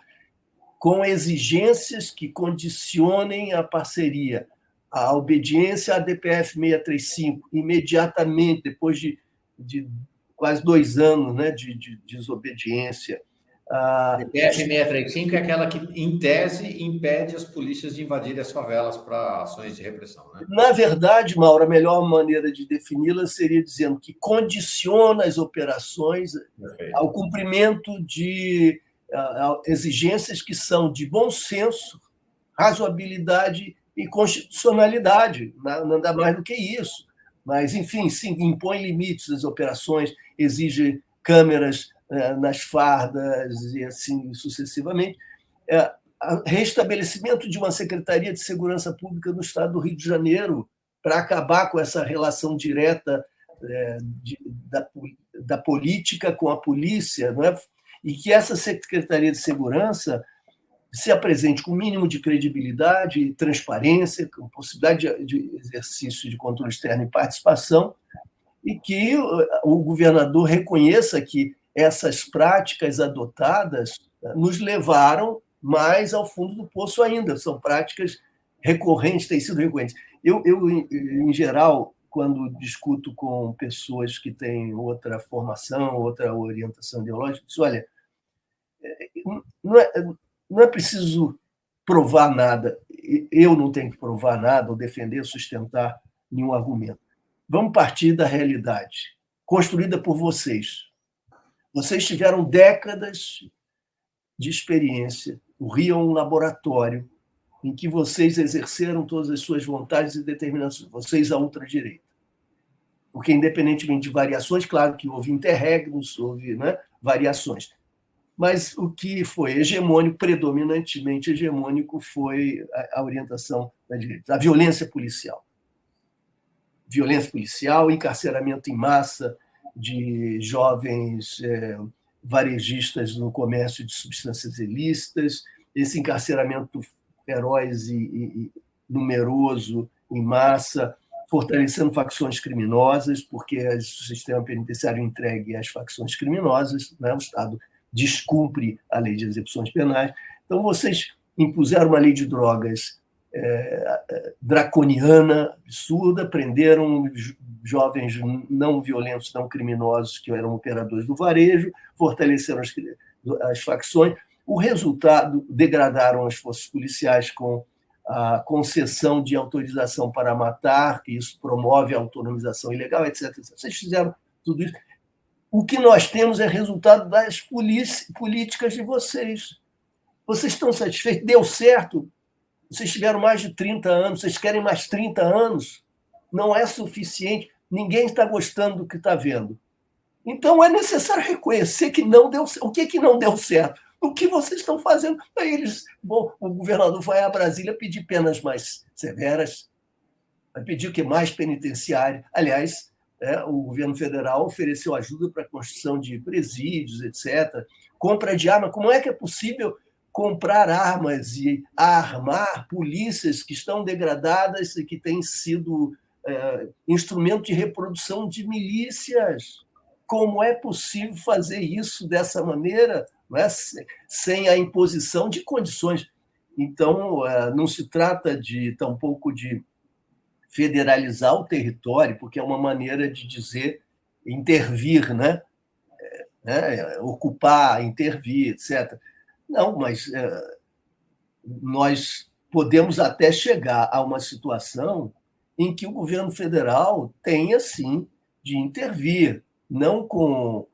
com exigências que condicionem a parceria, a obediência à DPF 635, imediatamente, depois de quase 2 anos, né, de desobediência. A DPF 635 é aquela que, em tese, impede as polícias de invadirem as favelas para ações de repressão, né? Na verdade, Mauro, a melhor maneira de defini-la seria dizendo que condiciona as operações ao cumprimento de exigências que são de bom senso, razoabilidade e constitucionalidade, nada mais do que isso. Mas, enfim, sim, impõe limites às operações, exige câmeras nas fardas e assim sucessivamente. Restabelecimento de uma Secretaria de Segurança Pública no Estado do Rio de Janeiro para acabar com essa relação direta da política com a polícia, não é? E que essa Secretaria de Segurança se apresente com o mínimo de credibilidade e transparência, com possibilidade de exercício de controle externo e participação, e que o governador reconheça que essas práticas adotadas nos levaram mais ao fundo do poço ainda. São práticas recorrentes, têm sido recorrentes. Eu, em geral, quando discuto com pessoas que têm outra formação, outra orientação ideológica, digo, olha, não é preciso provar nada, eu não tenho que provar nada, ou defender, sustentar nenhum argumento. Vamos partir da realidade, construída por vocês. Vocês tiveram décadas de experiência, o Rio é um laboratório em que vocês exerceram todas as suas vontades e determinações, vocês a ultradireita. Porque, independentemente de variações, claro que houve interregnos, houve, né, variações, mas o que foi hegemônico, predominantemente hegemônico, foi a orientação da direita, a violência policial. Violência policial, encarceramento em massa de jovens varejistas no comércio de substâncias ilícitas, esse encarceramento feroz e numeroso em massa, fortalecendo facções criminosas, porque o sistema penitenciário entregue às facções criminosas, né? O Estado descumpre a lei de execuções penais. Então, vocês impuseram uma lei de drogas draconiana, absurda, prenderam jovens não violentos, não criminosos, que eram operadores do varejo, fortaleceram as facções. O resultado, degradaram as forças policiais com a concessão de autorização para matar, que isso promove a autonomização ilegal, etc. Vocês fizeram tudo isso. O que nós temos é resultado das políticas de vocês. Vocês estão satisfeitos? Deu certo? Vocês tiveram mais de 30 anos, vocês querem mais 30 anos? Não é suficiente, ninguém está gostando do que está vendo. Então, é necessário reconhecer que não deu certo. O que não deu certo? O que vocês estão fazendo? Aí o governador vai a Brasília pedir penas mais severas, vai pedir o que mais penitenciário. Aliás, o governo federal ofereceu ajuda para a construção de presídios, etc. Compra de arma. Como é que é possível comprar armas e armar polícias que estão degradadas e que têm sido instrumento de reprodução de milícias? Como é possível fazer isso dessa maneira, não é? Sem a imposição de condições? Então, não se trata tampouco de federalizar o território, porque é uma maneira de dizer intervir, né? Ocupar, intervir, etc. Não, mas nós podemos até chegar a uma situação em que o governo federal tenha, sim, de intervir, não com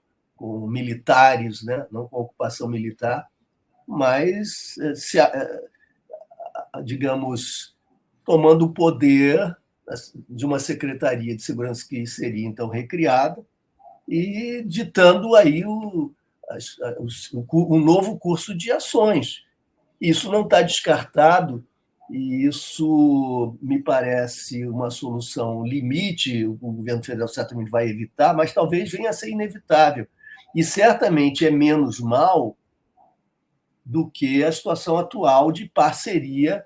militares, né? Não com ocupação militar, mas, digamos, tomando o poder de uma Secretaria de Segurança que seria, então, recriada e ditando aí um novo curso de ações. Isso não está descartado e isso me parece uma solução limite, o governo federal certamente vai evitar, mas talvez venha a ser inevitável. E certamente é menos mal do que a situação atual de parceria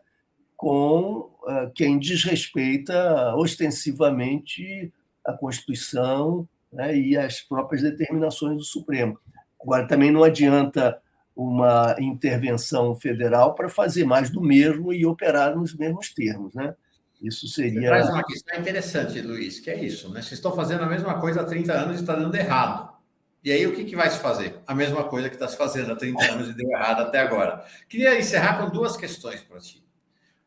com quem desrespeita ostensivamente a Constituição, né, e as próprias determinações do Supremo. Agora, também não adianta uma intervenção federal para fazer mais do mesmo e operar nos mesmos termos, né? Isso seria... Você traz uma questão interessante, Luiz, que é isso, né? Vocês estão fazendo a mesma coisa há 30 anos e está dando errado. E aí, o que vai se fazer? A mesma coisa que está se fazendo há 30 anos e deu errado até agora. Queria encerrar com duas questões para ti.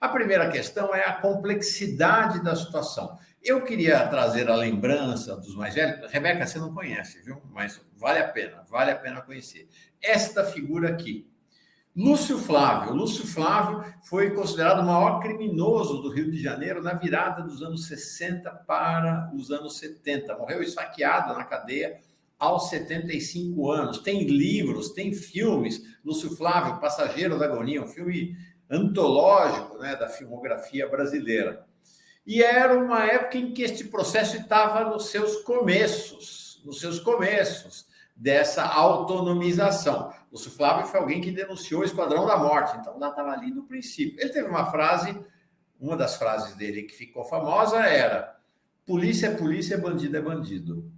A primeira questão é a complexidade da situação. Eu queria trazer a lembrança dos mais velhos. Rebeca, você não conhece, viu? Mas vale a pena conhecer. Esta figura aqui, Lúcio Flávio. Lúcio Flávio foi considerado o maior criminoso do Rio de Janeiro na virada dos anos 60 para os anos 70. Morreu esfaqueado na cadeia aos 75 anos. Tem livros, tem filmes. Lúcio Flávio, Passageiro da Agonia, um filme antológico, né, da filmografia brasileira. E era uma época em que este processo estava nos seus começos dessa autonomização. Lúcio Flávio foi alguém que denunciou o Esquadrão da Morte, então lá estava ali no princípio. Ele teve uma das frases dele que ficou famosa era: polícia é polícia, bandido é bandido.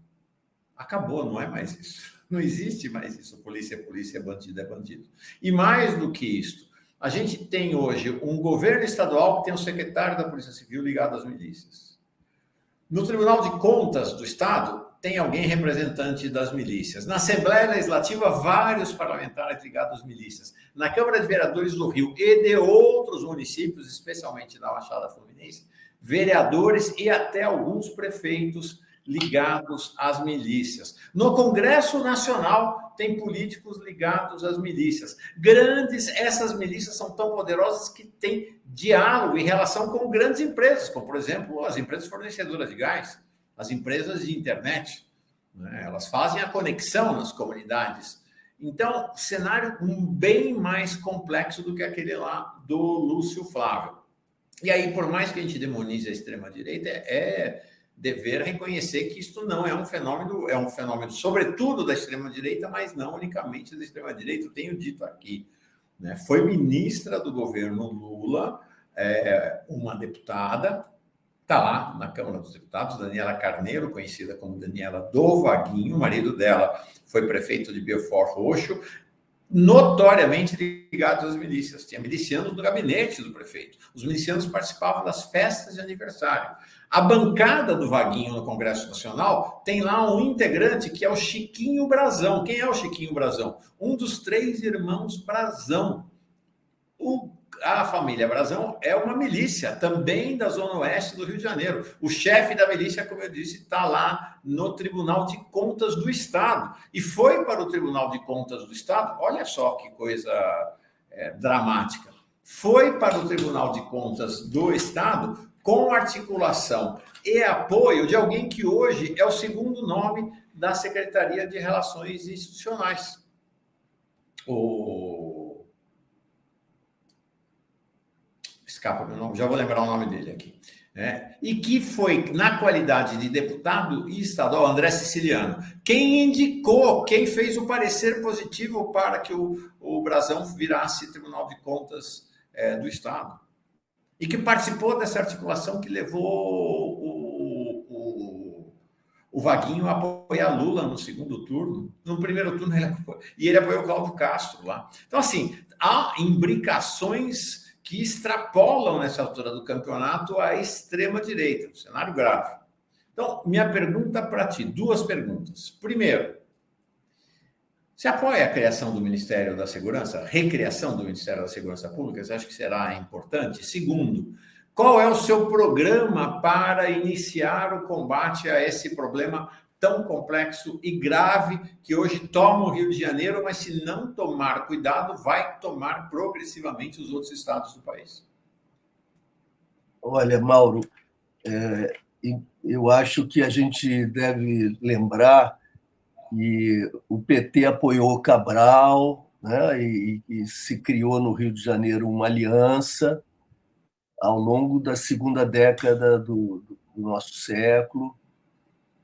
Acabou, não é mais isso. Não existe mais isso. Polícia é polícia, bandido é bandido. E mais do que isso, a gente tem hoje um governo estadual que tem um secretário da Polícia Civil ligado às milícias. No Tribunal de Contas do Estado, tem alguém representante das milícias. Na Assembleia Legislativa, vários parlamentares ligados às milícias. Na Câmara de Vereadores do Rio e de outros municípios, especialmente na Baixada Fluminense, vereadores e até alguns prefeitos ligados às milícias. No Congresso Nacional, tem políticos ligados às milícias. Essas milícias são tão poderosas que têm diálogo em relação com grandes empresas, como, por exemplo, as empresas fornecedoras de gás, as empresas de internet, né? Elas fazem a conexão nas comunidades. Então, cenário bem mais complexo do que aquele lá do Lúcio Flávio. E aí, por mais que a gente demonize a extrema-direita, é dever reconhecer que isto não é um fenômeno sobretudo da extrema-direita, mas não unicamente da extrema-direita. Eu tenho dito aqui, né? Foi ministra do governo Lula, uma deputada, está lá na Câmara dos Deputados, Daniela Carneiro, conhecida como Daniela do Vaguinho. O marido dela foi prefeito de Belford Roxo, notoriamente ligados às milícias. Tinha milicianos no gabinete do prefeito. Os milicianos participavam das festas de aniversário. A bancada do Vaguinho no Congresso Nacional tem lá um integrante que é o Chiquinho Brazão. Quem é o Chiquinho Brazão? Um dos 3 irmãos Brazão. A família Brazão é uma milícia, também da Zona Oeste do Rio de Janeiro. O chefe da milícia, como eu disse, está lá no Tribunal de Contas do Estado. E foi para o Tribunal de Contas do Estado, olha só que coisa dramática, foi para o Tribunal de Contas do Estado com articulação e apoio de alguém que hoje é o segundo nome da Secretaria de Relações Institucionais. Escapa meu nome, já vou lembrar o nome dele aqui. E que foi, na qualidade de deputado estadual, André Siciliano, quem indicou, quem fez o parecer positivo para que o Brazão virasse Tribunal de Contas do Estado. E que participou dessa articulação que levou o Vaguinho a apoiar Lula no segundo turno. No primeiro turno, ele apoiou o Cláudio Castro lá. Então, assim, há imbricações que extrapolam, nessa altura do campeonato, a extrema-direita, um cenário grave. Então, minha pergunta para ti, 2 perguntas. Primeiro, você apoia a criação do Ministério da Segurança, recriação do Ministério da Segurança Pública? Você acha que será importante? Segundo, qual é o seu programa para iniciar o combate a esse problema tão complexo e grave que hoje toma o Rio de Janeiro, mas se não tomar cuidado, vai tomar progressivamente os outros estados do país? Olha, Mauro, eu acho que a gente deve lembrar que o PT apoiou Cabral, né, e se criou no Rio de Janeiro uma aliança ao longo da segunda década do nosso século,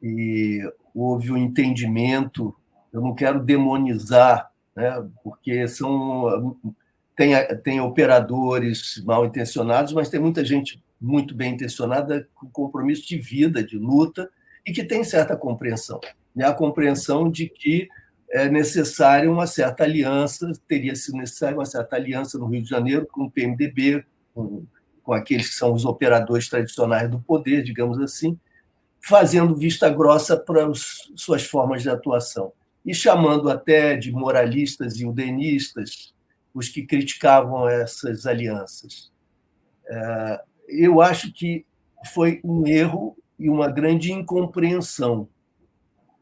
e houve um entendimento. Eu não quero demonizar, né, porque tem operadores mal intencionados, mas tem muita gente muito bem intencionada, com compromisso de vida, de luta, e que tem certa compreensão, né? A compreensão de que é necessária uma certa aliança, teria sido necessária uma certa aliança no Rio de Janeiro com o PMDB, com aqueles que são os operadores tradicionais do poder, digamos assim, fazendo vista grossa para suas formas de atuação e chamando até de moralistas e udenistas os que criticavam essas alianças. Eu acho que foi um erro e uma grande incompreensão,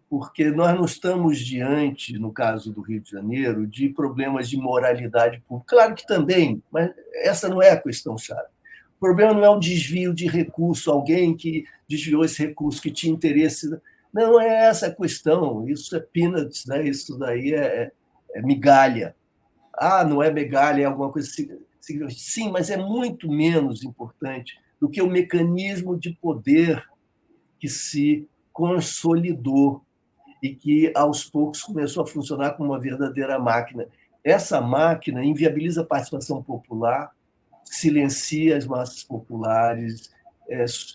porque nós não estamos diante, no caso do Rio de Janeiro, de problemas de moralidade pública. Claro que também, mas essa não é a questão-chave. O problema não é o desvio de recurso, alguém que desviou esse recurso, que tinha interesse. Não é essa a questão, isso é peanuts, né? Isso daí é migalha. Não é migalha, é alguma coisa assim. Sim, mas é muito menos importante do que o mecanismo de poder que se consolidou e que, aos poucos, começou a funcionar como uma verdadeira máquina. Essa máquina inviabiliza a participação popular, silencia as massas populares,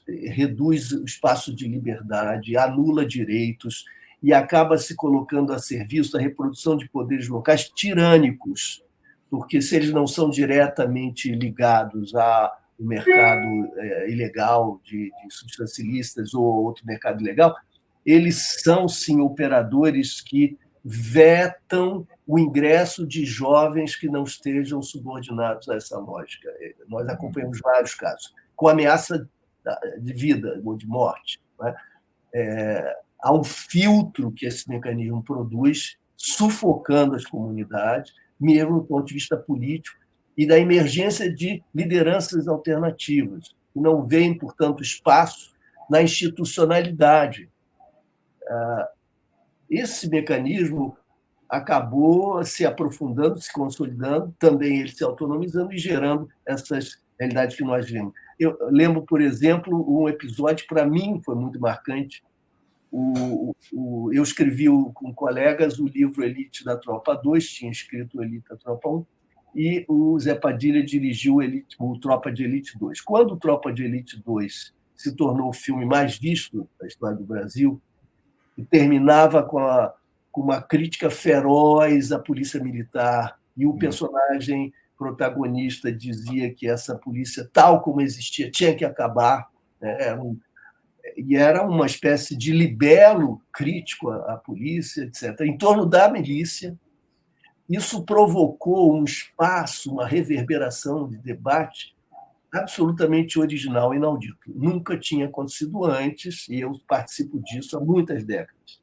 reduz o espaço de liberdade, anula direitos e acaba se colocando a serviço da reprodução de poderes locais tirânicos, porque se eles não são diretamente ligados ao mercado ilegal de substâncias ilícitas ou outro mercado ilegal, eles são, sim, operadores que vetam o ingresso de jovens que não estejam subordinados a essa lógica. Nós acompanhamos vários casos, com ameaça de vida ou de morte. Né? Há um filtro que esse mecanismo produz, sufocando as comunidades, mesmo do ponto de vista político, e da emergência de lideranças alternativas, que não veem, portanto, espaço na institucionalidade. Esse mecanismo acabou se aprofundando, se consolidando, também ele se autonomizando e gerando essas realidades que nós vemos. Eu lembro, por exemplo, um episódio que, para mim, foi muito marcante. Eu escrevi com colegas o livro Elite da Tropa 2, tinha escrito o Elite da Tropa 1, e o Zé Padilha dirigiu o Tropa de Elite 2. Quando o Tropa de Elite 2 se tornou o filme mais visto da história do Brasil, e terminava com uma crítica feroz à polícia militar, e o personagem protagonista dizia que essa polícia, tal como existia, tinha que acabar, né? E era uma espécie de libelo crítico à polícia, etc., em torno da milícia. Isso provocou um espaço, uma reverberação de debate absolutamente original e inaudito. Nunca tinha acontecido antes, e eu participo disso há muitas décadas.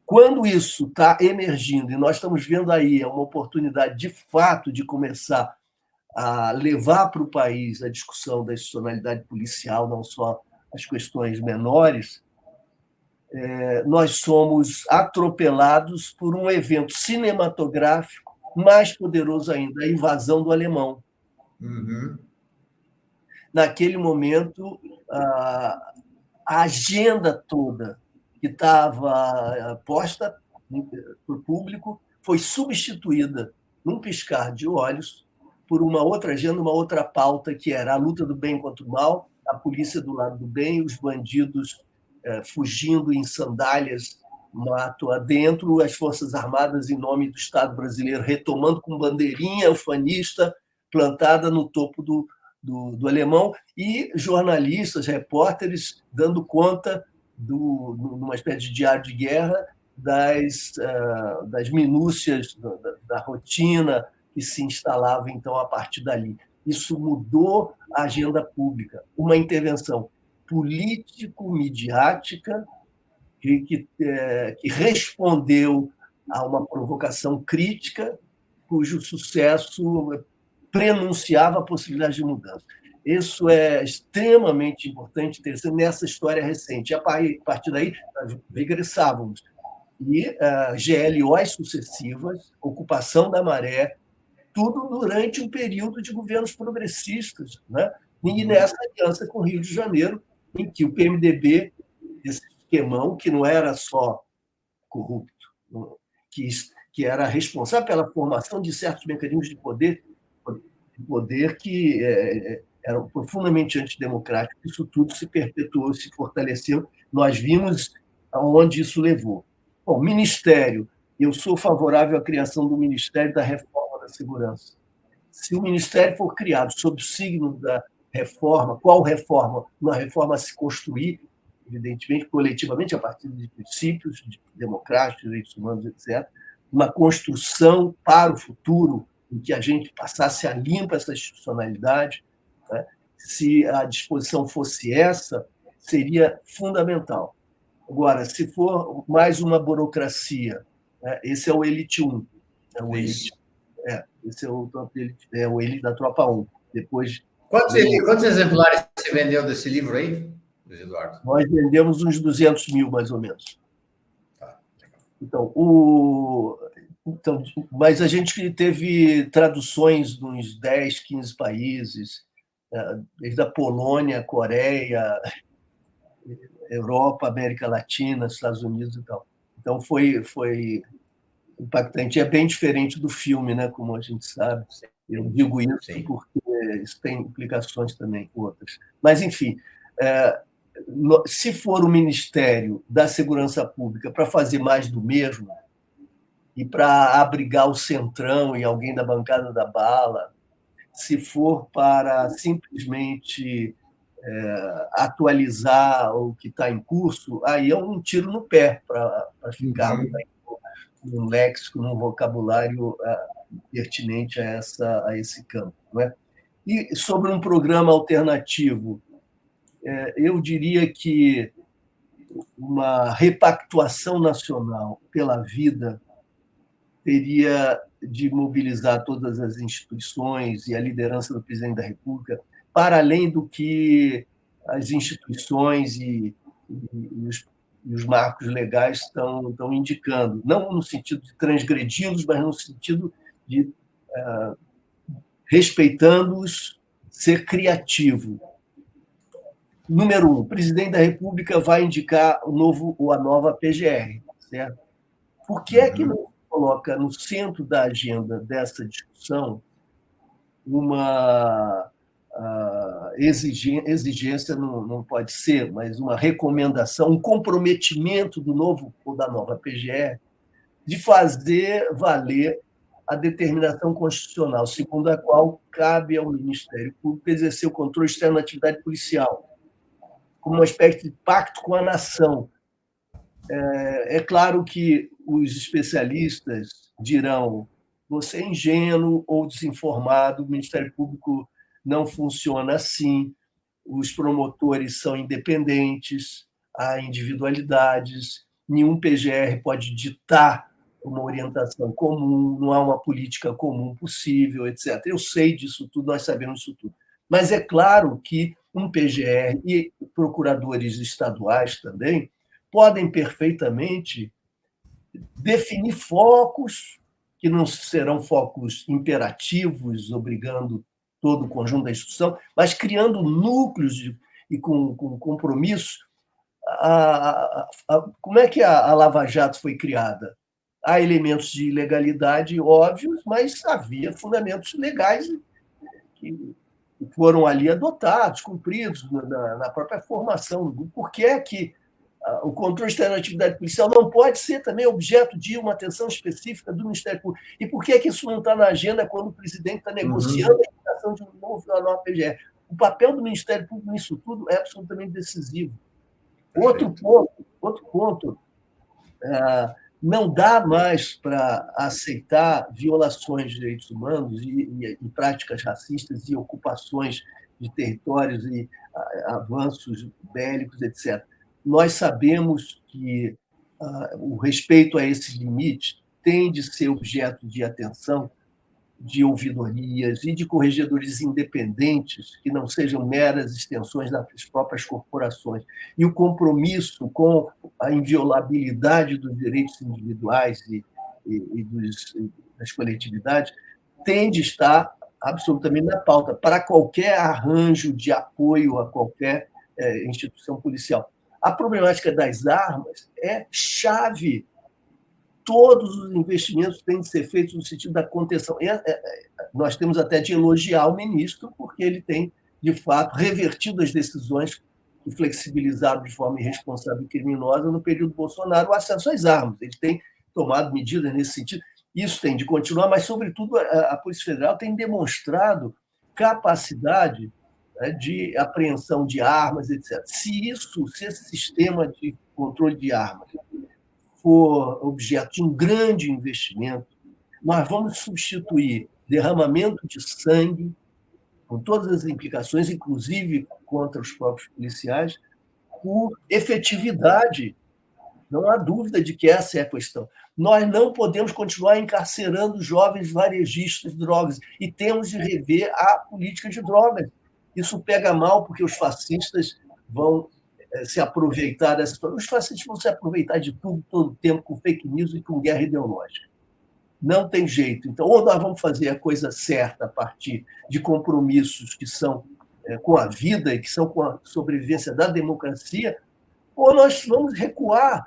Quando isso está emergindo, e nós estamos vendo aí uma oportunidade, de fato, de começar a levar para o país a discussão da institucionalidade policial, não só as questões menores, nós somos atropelados por um evento cinematográfico mais poderoso ainda, a invasão do alemão. Uhum. Naquele momento, a agenda toda que estava posta para o público foi substituída, num piscar de olhos, por uma outra agenda, uma outra pauta, que era a luta do bem contra o mal, a polícia do lado do bem, os bandidos fugindo em sandálias mato adentro, as Forças Armadas, em nome do Estado brasileiro, retomando com bandeirinha ufanista plantada no topo do alemão, e jornalistas, repórteres, dando conta, numa espécie de diário de guerra, das minúcias da rotina que se instalava, então, a partir dali. Isso mudou a agenda pública, uma intervenção político-midiática que respondeu a uma provocação crítica, cujo sucesso prenunciava a possibilidade de mudança. Isso é extremamente importante, interessante nessa história recente. A partir daí, nós regressávamos. E GLOs sucessivas, ocupação da Maré, tudo durante um período de governos progressistas, né? E nessa aliança com o Rio de Janeiro, em que o PMDB, esse esquemão, que não era só corrupto, que era responsável pela formação de certos mecanismos de poder que eram profundamente antidemocráticos. Isso tudo se perpetuou, se fortaleceu. Nós vimos aonde isso levou. Bom, Ministério. Eu sou favorável à criação do Ministério da Reforma da Segurança. Se o Ministério for criado sob o signo da reforma, qual reforma? Uma reforma a se construir, evidentemente, coletivamente, a partir de princípios democráticos, direitos humanos, etc. Uma construção para o futuro, em que a gente passasse a limpo essa institucionalidade. Né? Se a disposição fosse essa, seria fundamental. Agora, se for mais uma burocracia, né? Esse é o Elite 1. Esse é o Elite da Tropa 1. Depois, quantos exemplares você vendeu desse livro aí, Eduardo? Nós vendemos uns 200 mil, mais ou menos. Tá. Então, mas a gente teve traduções de uns 10, 15 países, desde a Polônia, Coreia, Europa, América Latina, Estados Unidos e tal. Então, foi impactante. É bem diferente do filme, né? Como a gente sabe. Eu digo isso porque isso tem implicações também outras. Mas, enfim, se for o Ministério da Segurança Pública para fazer mais do mesmo e para abrigar o Centrão e alguém da bancada da bala, se for para simplesmente atualizar o que está em curso, aí é um tiro no pé para ficar num léxico, num vocabulário pertinente a esse campo. Não é? E sobre um programa alternativo, eu diria que uma repactuação nacional pela vida teria de mobilizar todas as instituições e a liderança do presidente da República, para além do que as instituições e os marcos legais estão indicando, não no sentido de transgredi-los, mas no sentido de, respeitando-os, ser criativo. Número 1, o presidente da República vai indicar a nova PGR, certo? Por que é que não coloca no centro da agenda dessa discussão uma exigência, não pode ser, mas uma recomendação, um comprometimento do novo ou da nova PGR de fazer valer a determinação constitucional, segundo a qual cabe ao Ministério Público exercer o controle externo da atividade policial, como uma espécie de pacto com a nação. É claro que os especialistas dirão: você é ingênuo ou desinformado, o Ministério Público não funciona assim, os promotores são independentes, há individualidades, nenhum PGR pode ditar uma orientação comum, não há uma política comum possível, etc. Eu sei disso tudo, nós sabemos disso tudo. Mas é claro que um PGR e procuradores estaduais também podem perfeitamente definir focos, que não serão focos imperativos, obrigando todo o conjunto da instituição, mas criando núcleos e com compromisso. Como é que a Lava Jato foi criada? Há elementos de ilegalidade óbvios, mas havia fundamentos legais que foram ali adotados, cumpridos na própria formação. Por que é que o controle externo da atividade policial não pode ser também objeto de uma atenção específica do Ministério Público? E por que é que isso não está na agenda quando o presidente está negociando a indicação de uma nova PGR? O papel do Ministério Público nisso tudo é absolutamente decisivo. Outro ponto, não dá mais para aceitar violações de direitos humanos e práticas racistas e ocupações de territórios e avanços bélicos, etc. Nós sabemos que o respeito a esses limites tem de ser objeto de atenção, de ouvidorias e de corregedores independentes, que não sejam meras extensões das próprias corporações. E o compromisso com a inviolabilidade dos direitos individuais e das coletividades tem de estar absolutamente na pauta, para qualquer arranjo de apoio a qualquer instituição policial. A problemática das armas é chave. Todos os investimentos têm de ser feitos no sentido da contenção. Nós temos até de elogiar o ministro, porque ele tem de fato, revertido as decisões que flexibilizaram de forma irresponsável e criminosa no período Bolsonaro o acesso às armas. Ele tem tomado medidas nesse sentido. Isso tem de continuar, mas, sobretudo, a Polícia Federal tem demonstrado capacidade, né, de apreensão de armas, etc. Se esse sistema de controle de armas for objeto de um grande investimento, nós vamos substituir derramamento de sangue, com todas as implicações, inclusive contra os próprios policiais, por efetividade. Não há dúvida de que essa é a questão. Nós não podemos continuar encarcerando jovens varejistas de drogas e temos de rever a política de drogas. Isso pega mal porque os fascistas vão se aproveitar dessa situação. Os fascistas vão se aproveitar de tudo, todo o tempo, com fake news e com guerra ideológica. Não tem jeito. Então, ou nós vamos fazer a coisa certa a partir de compromissos que são com a vida e que são com a sobrevivência da democracia, ou nós vamos recuar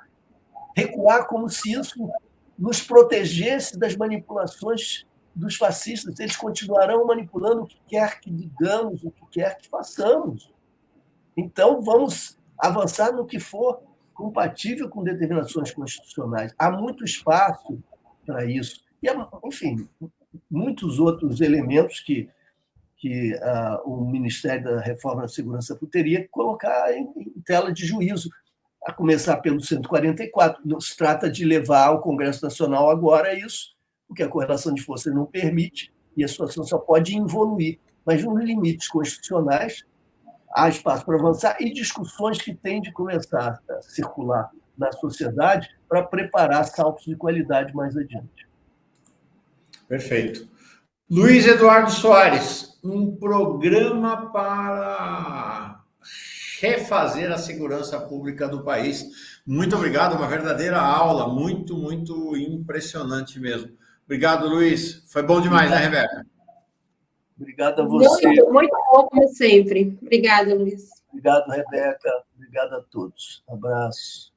como se isso nos protegesse das manipulações dos fascistas. Eles continuarão manipulando o que quer que digamos, o que quer que façamos. Então, vamos avançar no que for compatível com determinações constitucionais. Há muito espaço para isso. E, enfim, muitos outros elementos que o Ministério da Reforma da Segurança teria que colocar em tela de juízo, a começar pelo 144. Não se trata de levar ao Congresso Nacional agora isso, porque a correlação de forças não permite, e a situação só pode evoluir. Mas, nos limites constitucionais, há espaço para avançar e discussões que têm de começar a circular na sociedade para preparar saltos de qualidade mais adiante. Perfeito. Luiz Eduardo Soares, um programa para refazer a segurança pública do país. Muito obrigado, uma verdadeira aula, muito, muito impressionante mesmo. Obrigado, Luiz. Foi bom demais, Obrigado. Né, Rebeca? Obrigado a você. Muito, muito bom, como sempre. Obrigada, Luiz. Obrigado, Rebeca. Obrigado a todos. Um abraço.